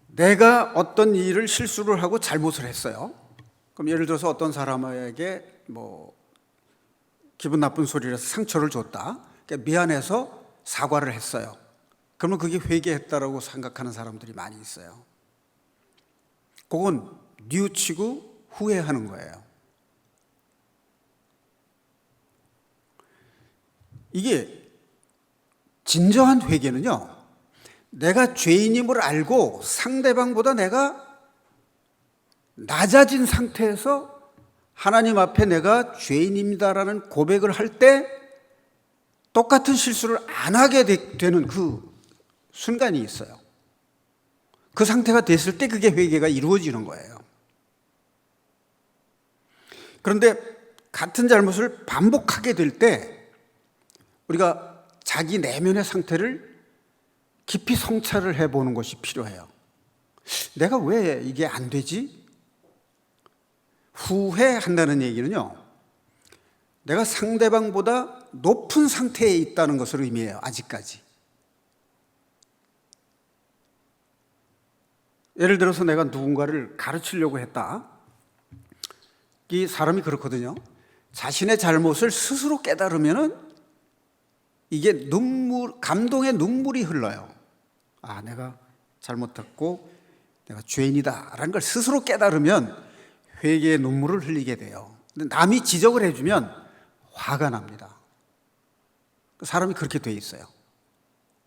내가 어떤 일을 실수를 하고 잘못을 했어요. 그럼 예를 들어서 어떤 사람에게 기분 나쁜 소리를 해서 상처를 줬다. 그러니까 미안해서 사과를 했어요. 그러면 그게 회개했다라고 생각하는 사람들이 많이 있어요. 그건 뉘우치고 후회하는 거예요. 이게 진정한 회개는요, 내가 죄인임을 알고 상대방보다 내가 낮아진 상태에서 하나님 앞에 내가 죄인입니다라는 고백을 할 때 똑같은 실수를 안 하게 되는 그 순간이 있어요. 그 상태가 됐을 때 그게 회개가 이루어지는 거예요. 그런데 같은 잘못을 반복하게 될 때 우리가 자기 내면의 상태를 깊이 성찰을 해보는 것이 필요해요. 내가 왜 이게 안 되지? 후회한다는 얘기는요, 내가 상대방보다 높은 상태에 있다는 것을 의미해요. 아직까지. 예를 들어서 내가 누군가를 가르치려고 했다. 이 사람이 그렇거든요. 자신의 잘못을 스스로 깨달으면은 이게 감동의 눈물이 흘러요. 아, 내가 잘못했고 내가 죄인이다라는 걸 스스로 깨달으면 회개의 눈물을 흘리게 돼요. 근데 남이 지적을 해주면 화가 납니다. 사람이 그렇게 돼 있어요.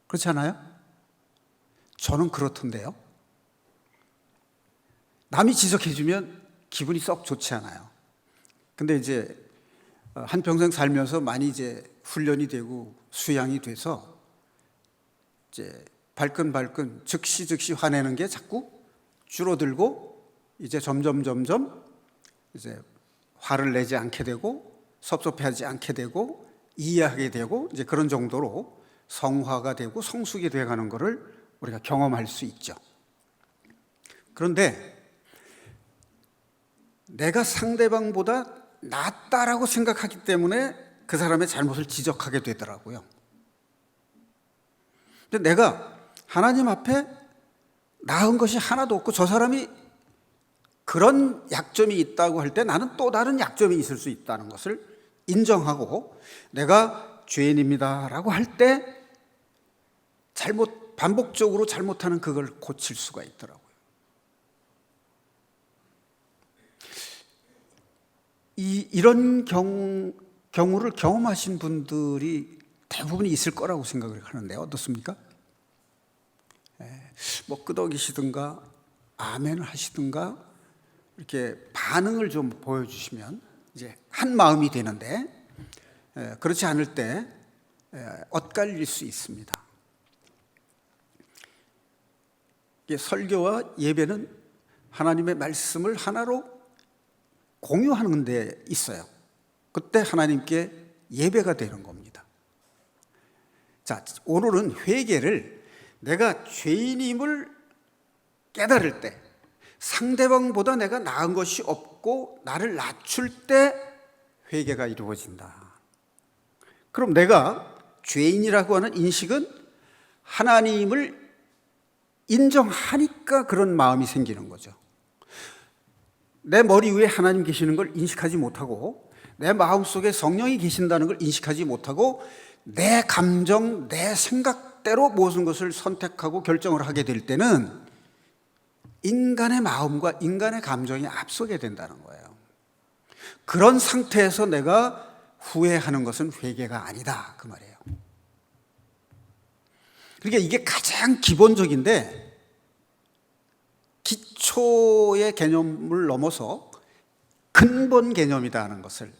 그렇지 않아요? 저는 그렇던데요. 남이 지적해주면 기분이 썩 좋지 않아요. 근데 이제 한평생 살면서 많이 이제 훈련이 되고 수양이 돼서 이제 발끈발끈 즉시 화내는 게 자꾸 줄어들고 이제 점점 이제 화를 내지 않게 되고 섭섭해하지 않게 되고 이해하게 되고 이제 그런 정도로 성화가 되고 성숙이 되어가는 것을 우리가 경험할 수 있죠. 그런데 내가 상대방보다 낫다라고 생각하기 때문에 그 사람의 잘못을 지적하게 되더라고요. 근데 내가 하나님 앞에 나은 것이 하나도 없고 저 사람이 그런 약점이 있다고 할 때 나는 또 다른 약점이 있을 수 있다는 것을 인정하고 내가 죄인입니다라고 할 때 반복적으로 잘못하는 그걸 고칠 수가 있더라고요. 이런 경우를 경험하신 분들이 대부분 있을 거라고 생각을 하는데 어떻습니까? 뭐 끄덕이시든가 아멘 하시든가 이렇게 반응을 좀 보여주시면 이제 한 마음이 되는데 그렇지 않을 때 엇갈릴 수 있습니다. 설교와 예배는 하나님의 말씀을 하나로 공유하는 데 있어요. 그때 하나님께 예배가 되는 겁니다. 자, 오늘은 회개를 내가 죄인임을 깨달을 때 상대방보다 내가 나은 것이 없고 나를 낮출 때 회개가 이루어진다. 그럼 내가 죄인이라고 하는 인식은 하나님을 인정하니까 그런 마음이 생기는 거죠. 내 머리 위에 하나님 계시는 걸 인식하지 못하고 내 마음속에 성령이 계신다는 걸 인식하지 못하고 내 감정, 내 생각대로 모든 것을 선택하고 결정을 하게 될 때는 인간의 마음과 인간의 감정이 앞서게 된다는 거예요. 그런 상태에서 내가 후회하는 것은 회개가 아니다 그 말이에요. 그러니까 이게 가장 기본적인데 기초의 개념을 넘어서 근본 개념이다 하는 것을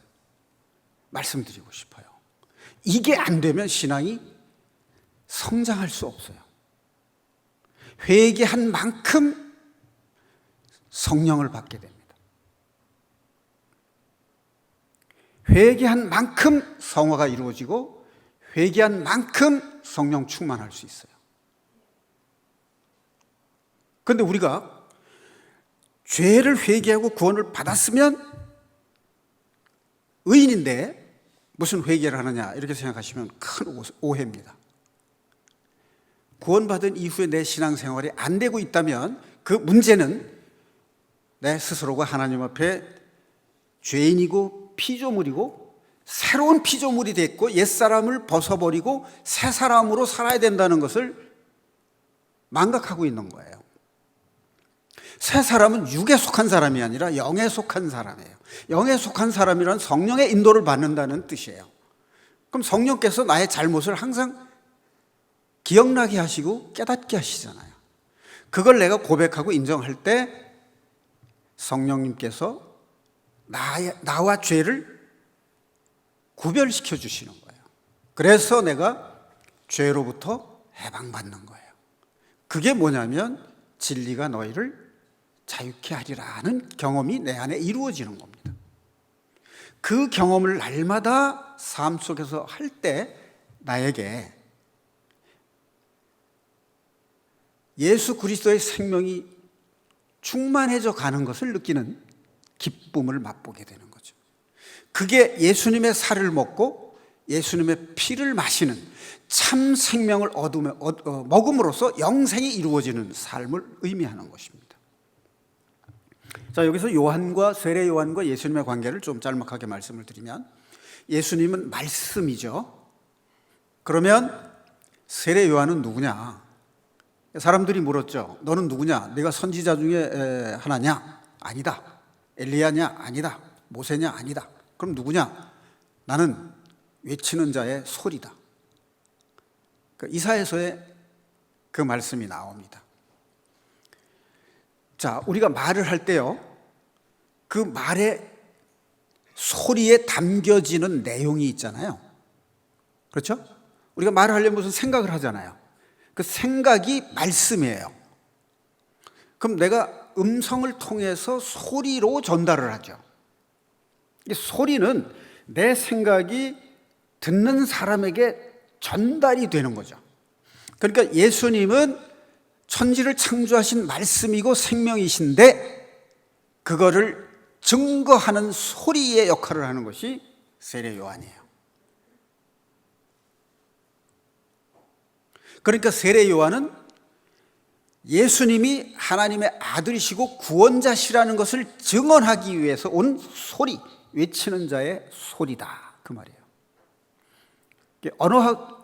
말씀드리고 싶어요. 이게 안 되면 신앙이 성장할 수 없어요. 회개한 만큼 성령을 받게 됩니다. 회개한 만큼 성화가 이루어지고 회개한 만큼 성령 충만할 수 있어요. 그런데 우리가 죄를 회개하고 구원을 받았으면 의인인데 무슨 회개를 하느냐 이렇게 생각하시면 큰 오해입니다. 구원받은 이후에 내 신앙생활이 안 되고 있다면 그 문제는 내 스스로가 하나님 앞에 죄인이고 피조물이고 새로운 피조물이 됐고 옛사람을 벗어버리고 새 사람으로 살아야 된다는 것을 망각하고 있는 거예요. 새 사람은 육에 속한 사람이 아니라 영에 속한 사람이에요. 영에 속한 사람이란 성령의 인도를 받는다는 뜻이에요. 그럼 성령께서 나의 잘못을 항상 기억나게 하시고 깨닫게 하시잖아요. 그걸 내가 고백하고 인정할 때 성령님께서 나와 죄를 구별시켜 주시는 거예요. 그래서 내가 죄로부터 해방받는 거예요. 그게 뭐냐면 진리가 너희를 자유케 하리라는 경험이 내 안에 이루어지는 겁니다. 그 경험을 날마다 삶 속에서 할 때 나에게 예수 그리스도의 생명이 충만해져 가는 것을 느끼는 기쁨을 맛보게 되는 거죠. 그게 예수님의 살을 먹고 예수님의 피를 마시는 참 생명을 먹음으로써 영생이 이루어지는 삶을 의미하는 것입니다. 자, 여기서 요한과 세례 요한과 예수님의 관계를 좀 짤막하게 말씀을 드리면 예수님은 말씀이죠. 그러면 세례 요한은 누구냐? 사람들이 물었죠. 너는 누구냐? 네가 선지자 중에 하나냐? 아니다. 엘리야냐? 아니다. 모세냐? 아니다. 그럼 누구냐? 나는 외치는 자의 소리다. 이사야서에 그 말씀이 나옵니다. 자, 우리가 말을 할 때요, 그 말의 소리에 담겨지는 내용이 있잖아요. 그렇죠? 우리가 말을 하려면 무슨 생각을 하잖아요. 그 생각이 말씀이에요. 그럼 내가 음성을 통해서 소리로 전달을 하죠. 이 소리는 내 생각이 듣는 사람에게 전달이 되는 거죠. 그러니까 예수님은 천지를 창조하신 말씀이고 생명이신데 그거를 증거하는 소리의 역할을 하는 것이 세례 요한이에요. 그러니까 세례 요한은 예수님이 하나님의 아들이시고 구원자시라는 것을 증언하기 위해서 온 소리, 외치는 자의 소리다, 그 말이에요.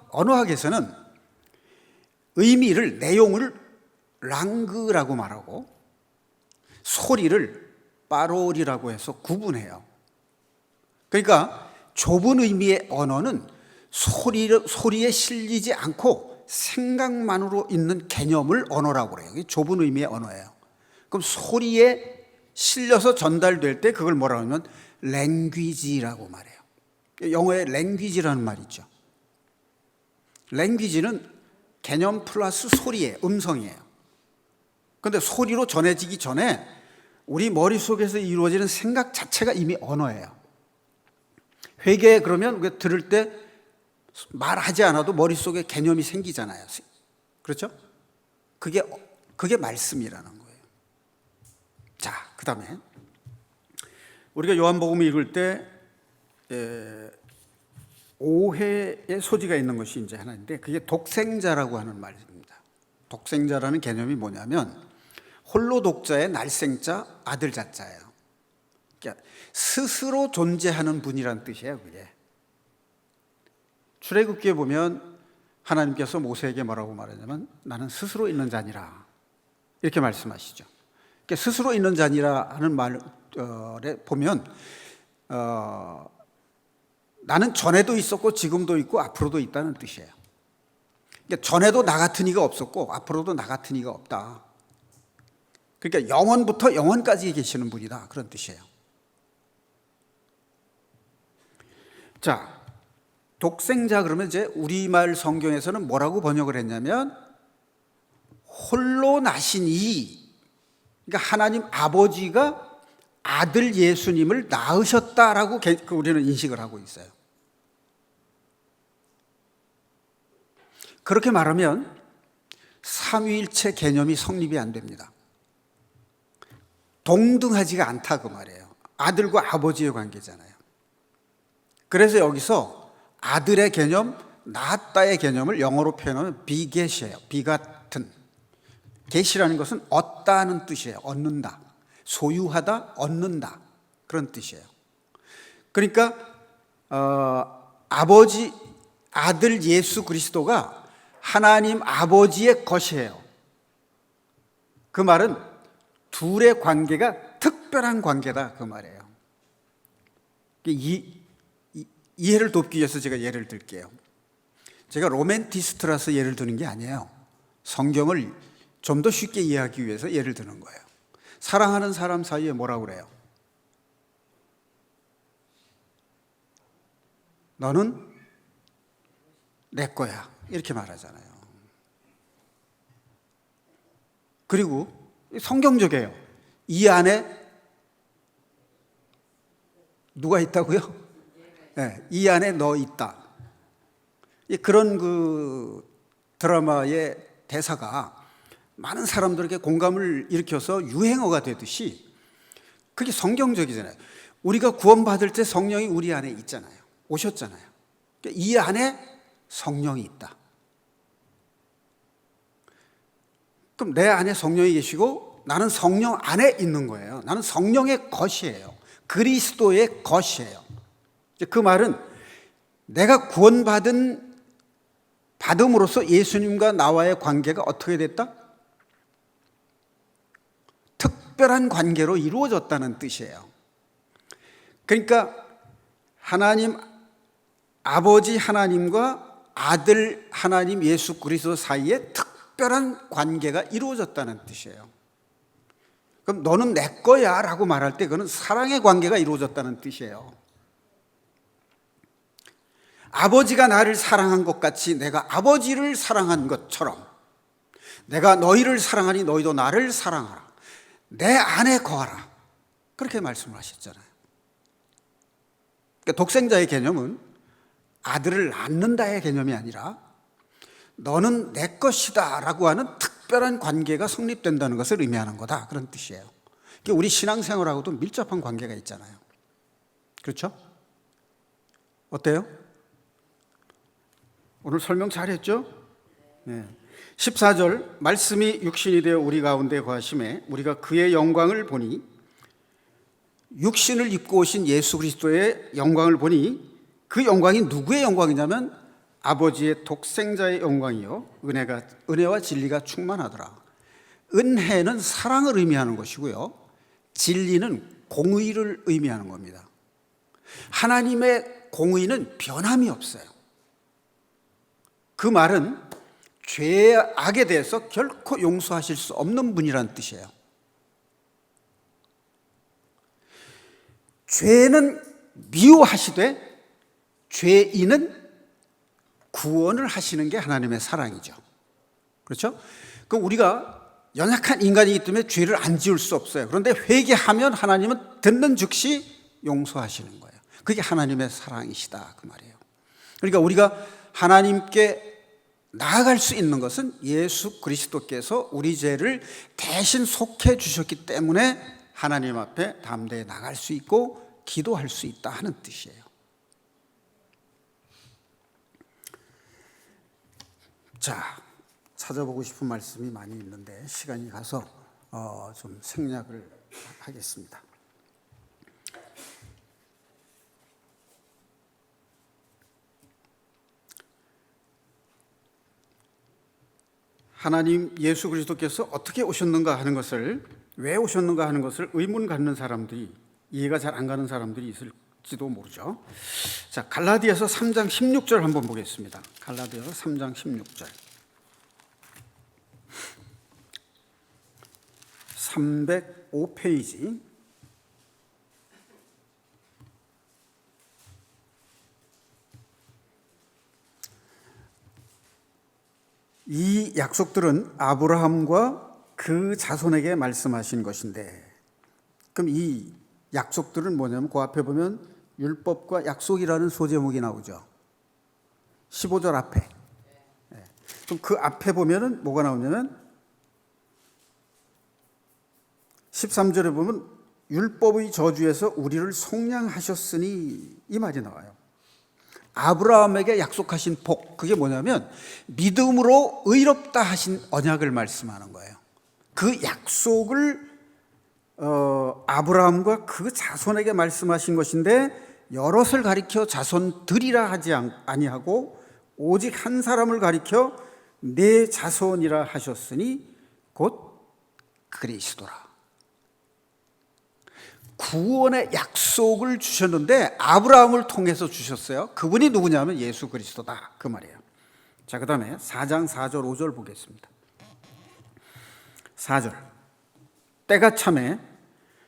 언어학에서는 의미를, 내용을 랑그라고 말하고 소리를 파롤이라고 해서 구분해요. 그러니까 좁은 의미의 언어는 소리에 실리지 않고 생각만으로 있는 개념을 언어라고 그래요. 이게 좁은 의미의 언어예요. 그럼 소리에 실려서 전달될 때 그걸 뭐라고 하면 랭귀지라고 말해요. 영어에 랭귀지라는 말이 있죠. 랭귀지는 개념 플러스 소리예요. 음성이에요. 그런데 소리로 전해지기 전에 우리 머릿속에서 이루어지는 생각 자체가 이미 언어예요. 회개에 그러면 우리가 들을 때 말하지 않아도 머릿속에 개념이 생기잖아요. 그렇죠? 그게 말씀이라는 거예요. 자, 그 다음에 우리가 요한복음을 읽을 때 오해의 소지가 있는 것이 이제 하나인데 그게 독생자라고 하는 말입니다. 독생자라는 개념이 뭐냐면 홀로 독자의 날생자 아들 자자예요. 그러니까 스스로 존재하는 분이란 뜻이에요. 그게 출애굽기에 보면 하나님께서 모세에게 뭐라고 말하냐면 나는 스스로 있는 자니라 이렇게 말씀하시죠. 그러니까 스스로 있는 자니라 하는 말에 보면 나는 전에도 있었고 지금도 있고 앞으로도 있다는 뜻이에요. 그러니까 전에도 나 같은 이가 없었고 앞으로도 나 같은 이가 없다. 그러니까 영원부터 영원까지 계시는 분이다, 그런 뜻이에요. 자, 독생자 그러면 이제 우리말 성경에서는 뭐라고 번역을 했냐면 홀로 나신 이, 그러니까 하나님 아버지가 아들 예수님을 낳으셨다라고 우리는 인식을 하고 있어요. 그렇게 말하면 삼위일체 개념이 성립이 안 됩니다. 동등하지가 않다, 그 말이에요. 아들과 아버지의 관계잖아요. 그래서 여기서 아들의 개념, 낳았다의 개념을 영어로 표현하면 비겟이에요. 비같은. 겟이라는 것은 얻다는 뜻이에요. 얻는다. 소유하다, 얻는다, 그런 뜻이에요. 그러니까 아들 예수 그리스도가 하나님 아버지의 것이에요. 그 말은 둘의 관계가 특별한 관계다, 그 말이에요. 이해를 돕기 위해서 제가 예를 들게요. 제가 로맨티스트라서 예를 드는 게 아니에요. 성경을 좀 더 쉽게 이해하기 위해서 예를 드는 거예요. 사랑하는 사람 사이에 뭐라고 그래요? 너는 내 거야, 이렇게 말하잖아요. 그리고 성경적이에요. 이 안에 누가 있다고요? 네, 이 안에 너 있다. 그런 그 드라마의 대사가 많은 사람들에게 공감을 일으켜서 유행어가 되듯이 그게 성경적이잖아요. 우리가 구원받을 때 성령이 우리 안에 있잖아요. 오셨잖아요. 이 안에 성령이 있다. 그럼 내 안에 성령이 계시고 나는 성령 안에 있는 거예요. 나는 성령의 것이에요. 그리스도의 것이에요. 그 말은 내가 받음으로써 예수님과 나와의 관계가 어떻게 됐다? 특별한 관계로 이루어졌다는 뜻이에요. 그러니까 하나님 아버지 하나님과 아들 하나님 예수 그리스도 사이에 특별한 관계가 이루어졌다는 뜻이에요. 그럼 너는 내 거야 라고 말할 때 그건 사랑의 관계가 이루어졌다는 뜻이에요. 아버지가 나를 사랑한 것 같이 내가 아버지를 사랑한 것처럼 내가 너희를 사랑하니 너희도 나를 사랑하라. 내 안에 거하라. 그렇게 말씀을 하셨잖아요. 그러니까 독생자의 개념은 아들을 낳는다의 개념이 아니라 너는 내 것이다 라고 하는 특별한 관계가 성립된다는 것을 의미하는 거다, 그런 뜻이에요. 그러니까 우리 신앙생활하고도 밀접한 관계가 있잖아요. 그렇죠? 어때요? 오늘 설명 잘했죠? 네. 14절 말씀이 육신이 되어 우리 가운데 거하심에 우리가 그의 영광을 보니, 육신을 입고 오신 예수 그리스도의 영광을 보니 그 영광이 누구의 영광이냐면 아버지의 독생자의 영광이요 은혜와 진리가 충만하더라. 은혜는 사랑을 의미하는 것이고요, 진리는 공의를 의미하는 겁니다. 하나님의 공의는 변함이 없어요. 그 말은 죄의 악에 대해서 결코 용서하실 수 없는 분이라는 뜻이에요. 죄는 미워하시되 죄인은 구원을 하시는 게 하나님의 사랑이죠. 그렇죠? 그럼 우리가 연약한 인간이기 때문에 죄를 안 지을 수 없어요. 그런데 회개하면 하나님은 듣는 즉시 용서하시는 거예요. 그게 하나님의 사랑이시다, 그 말이에요. 그러니까 우리가 하나님께 나아갈 수 있는 것은 예수 그리스도께서 우리 죄를 대신 속해 주셨기 때문에 하나님 앞에 담대히 나갈 수 있고 기도할 수 있다 하는 뜻이에요. 자, 찾아보고 싶은 말씀이 많이 있는데 시간이 가서 좀 생략을 하겠습니다. 하나님 예수 그리스도께서 어떻게 오셨는가 하는 것을, 왜 오셨는가 하는 것을 의문 갖는 사람들이, 이해가 잘 안 가는 사람들이 있을지도 모르죠. 자, 갈라디아서 3장 16절 한번 보겠습니다. 갈라디아서 3장 16절. 305페이지. 이 약속들은 아브라함과 그 자손에게 말씀하신 것인데, 그럼 이 약속들은 뭐냐면 그 앞에 보면 율법과 약속이라는 소제목이 나오죠. 15절 앞에. 그럼 그 앞에 보면은 뭐가 나오냐면 13절에 보면 율법의 저주에서 우리를 속량하셨으니, 이 말이 나와요. 아브라함에게 약속하신 복, 그게 뭐냐면 믿음으로 의롭다 하신 언약을 말씀하는 거예요. 그 약속을 아브라함과 그 자손에게 말씀하신 것인데, 여럿을 가리켜 자손들이라 하지 아니하고 오직 한 사람을 가리켜 내 자손이라 하셨으니 곧 그리스도라. 구원의 약속을 주셨는데 아브라함을 통해서 주셨어요. 그분이 누구냐면 예수 그리스도다, 그 말이에요. 자, 그 다음에 4장 4절 5절 보겠습니다. 4절. 때가 참에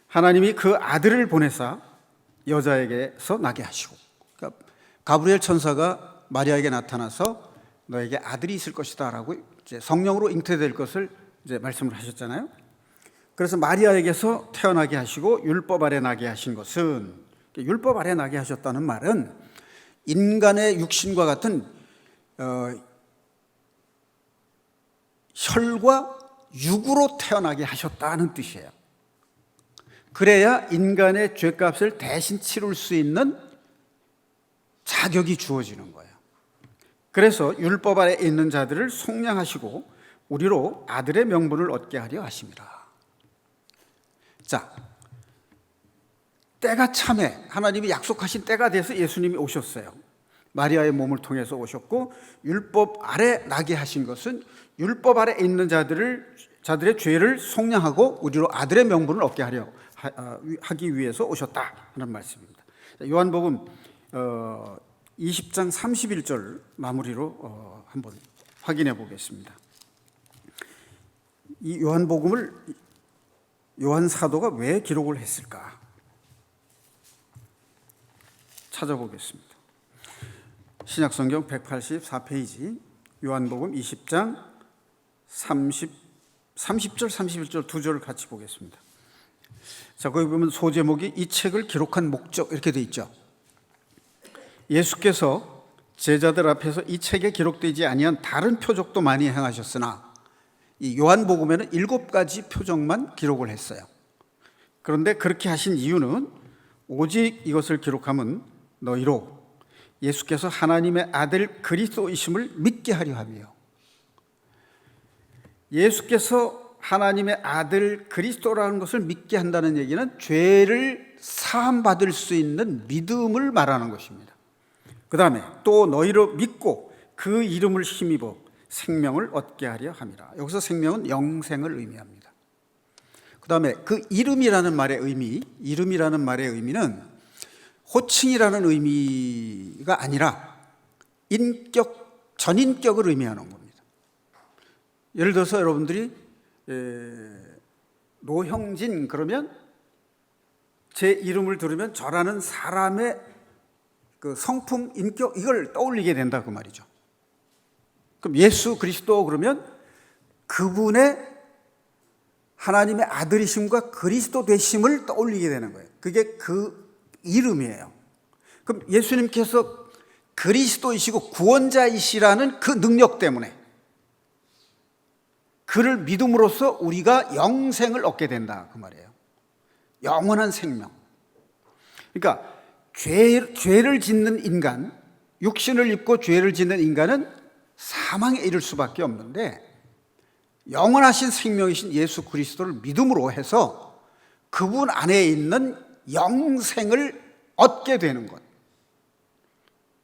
하나님이 그 아들을 보내사 여자에게서 나게 하시고, 그러니까 가브리엘 천사가 마리아에게 나타나서 너에게 아들이 있을 것이다 라고 이제 성령으로 잉태될 것을 이제 말씀을 하셨잖아요. 그래서 마리아에게서 태어나게 하시고 율법 아래 나게 하신 것은, 율법 아래 나게 하셨다는 말은 인간의 육신과 같은 혈과 육으로 태어나게 하셨다는 뜻이에요. 그래야 인간의 죄값을 대신 치룰 수 있는 자격이 주어지는 거예요. 그래서 율법 아래 있는 자들을 속량하시고 우리로 아들의 명분을 얻게 하려 하심이라. 자, 때가 참에 하나님이 약속하신 때가 돼서 예수님이 오셨어요. 마리아의 몸을 통해서 오셨고, 율법 아래 나게 하신 것은 율법 아래 있는 자들의 죄를 속량하고 우리로 아들의 명분을 얻게 하기 위해서 오셨다 하는 말씀입니다. 요한복음 20장 31절 마무리로 한번 확인해 보겠습니다. 이 요한복음을 요한 사도가 왜 기록을 했을까? 찾아보겠습니다. 신약성경 184페이지 요한복음 20장 30절 31절 두 절을 같이 보겠습니다. 자, 거기 보면 소제목이 이 책을 기록한 목적 이렇게 돼 있죠. 예수께서 제자들 앞에서 이 책에 기록되지 아니한 다른 표적도 많이 행하셨으나 이 요한복음에는 7가지 표적만 기록을 했어요. 그런데 그렇게 하신 이유는 오직 이것을 기록함은 너희로 예수께서 하나님의 아들 그리스도이심을 믿게 하려 함이요. 예수께서 하나님의 아들 그리스도라는 것을 믿게 한다는 얘기는 죄를 사함받을 수 있는 믿음을 말하는 것입니다. 그 다음에 또 너희로 믿고 그 이름을 힘입어 생명을 얻게 하려 함이라. 여기서 생명은 영생을 의미합니다. 그 다음에 그 이름이라는 말의 의미는 호칭이라는 의미가 아니라 전인격을 의미하는 겁니다. 예를 들어서 여러분들이 노형진 그러면 제 이름을 들으면 저라는 사람의 그 성품, 인격 이걸 떠올리게 된다 그 말이죠. 그럼 예수 그리스도 그러면 그분의 하나님의 아들이심과 그리스도 되심을 떠올리게 되는 거예요. 그게 그 이름이에요. 그럼 예수님께서 그리스도이시고 구원자이시라는 그 능력 때문에 그를 믿음으로써 우리가 영생을 얻게 된다 그 말이에요. 영원한 생명. 그러니까 죄를 짓는 인간, 육신을 입고 죄를 짓는 인간은 사망에 이를 수밖에 없는데 영원하신 생명이신 예수 그리스도를 믿음으로 해서 그분 안에 있는 영생을 얻게 되는 것.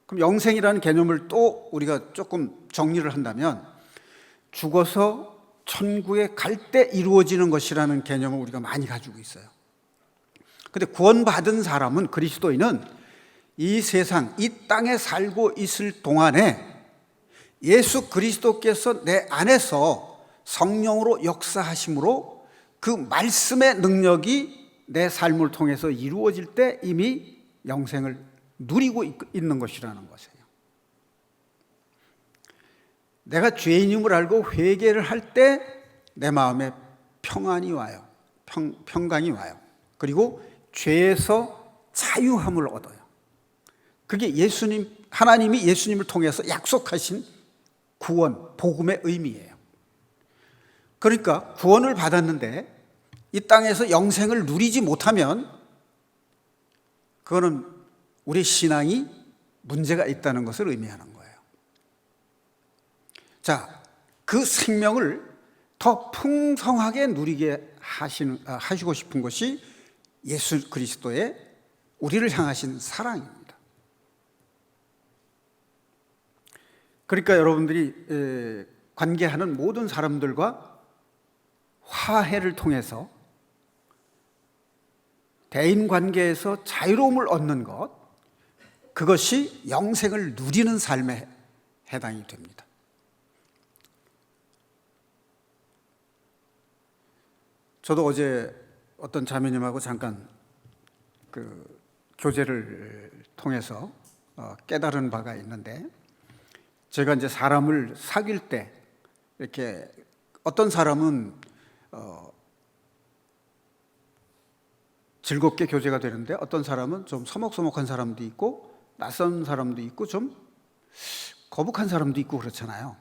그럼 영생이라는 개념을 또 우리가 조금 정리를 한다면 죽어서 천국에 갈 때 이루어지는 것이라는 개념을 우리가 많이 가지고 있어요. 그런데 구원받은 사람은, 그리스도인은 이 세상, 이 땅에 살고 있을 동안에 예수 그리스도께서 내 안에서 성령으로 역사하심으로 그 말씀의 능력이 내 삶을 통해서 이루어질 때 이미 영생을 누리고 있는 것이라는 것이에요. 내가 죄인임을 알고 회개를 할 때 내 마음에 평안이 와요. 평강이 와요. 그리고 죄에서 자유함을 얻어요. 그게 하나님이 예수님을 통해서 약속하신 구원, 복음의 의미예요. 그러니까 구원을 받았는데 이 땅에서 영생을 누리지 못하면 그거는 우리 신앙이 문제가 있다는 것을 의미하는 거예요. 자, 그 생명을 더 풍성하게 누리게 하시고 싶은 것이 예수 그리스도의 우리를 향하신 사랑입니다. 그러니까 여러분들이 관계하는 모든 사람들과 화해를 통해서 대인 관계에서 자유로움을 얻는 것, 그것이 영생을 누리는 삶에 해당이 됩니다. 저도 어제 어떤 자매님하고 잠깐 그 교제를 통해서 깨달은 바가 있는데, 제가 이제 사람을 사귈 때 이렇게 어떤 사람은 즐겁게 교제가 되는데 어떤 사람은 좀 서먹서먹한 사람도 있고 낯선 사람도 있고 좀 거북한 사람도 있고 그렇잖아요.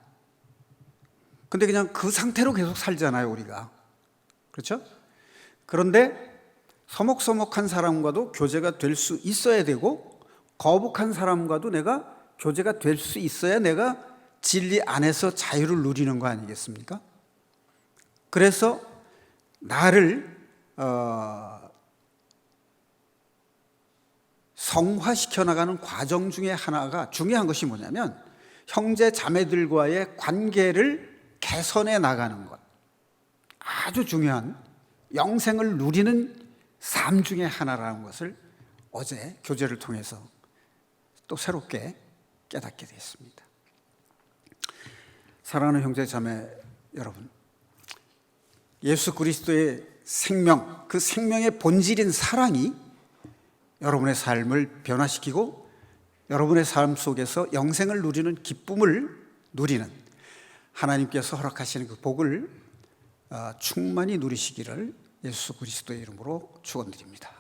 근데 그냥 그 상태로 계속 살잖아요, 우리가. 그렇죠? 그런데 서먹서먹한 사람과도 교제가 될 수 있어야 되고 거북한 사람과도 내가 교제가 될 수 있어야 내가 진리 안에서 자유를 누리는 거 아니겠습니까? 그래서 나를 성화시켜 나가는 과정 중에 하나가 중요한 것이 뭐냐면 형제 자매들과의 관계를 개선해 나가는 것, 아주 중요한 영생을 누리는 삶 중에 하나라는 것을 어제 교제를 통해서 또 새롭게 깨닫게 됐습니다. 사랑하는 형제 자매 여러분, 예수 그리스도의 생명, 그 생명의 본질인 사랑이 여러분의 삶을 변화시키고 여러분의 삶 속에서 영생을 누리는 기쁨을 누리는 하나님께서 허락하시는 그 복을 충만히 누리시기를 예수 그리스도의 이름으로 축원드립니다.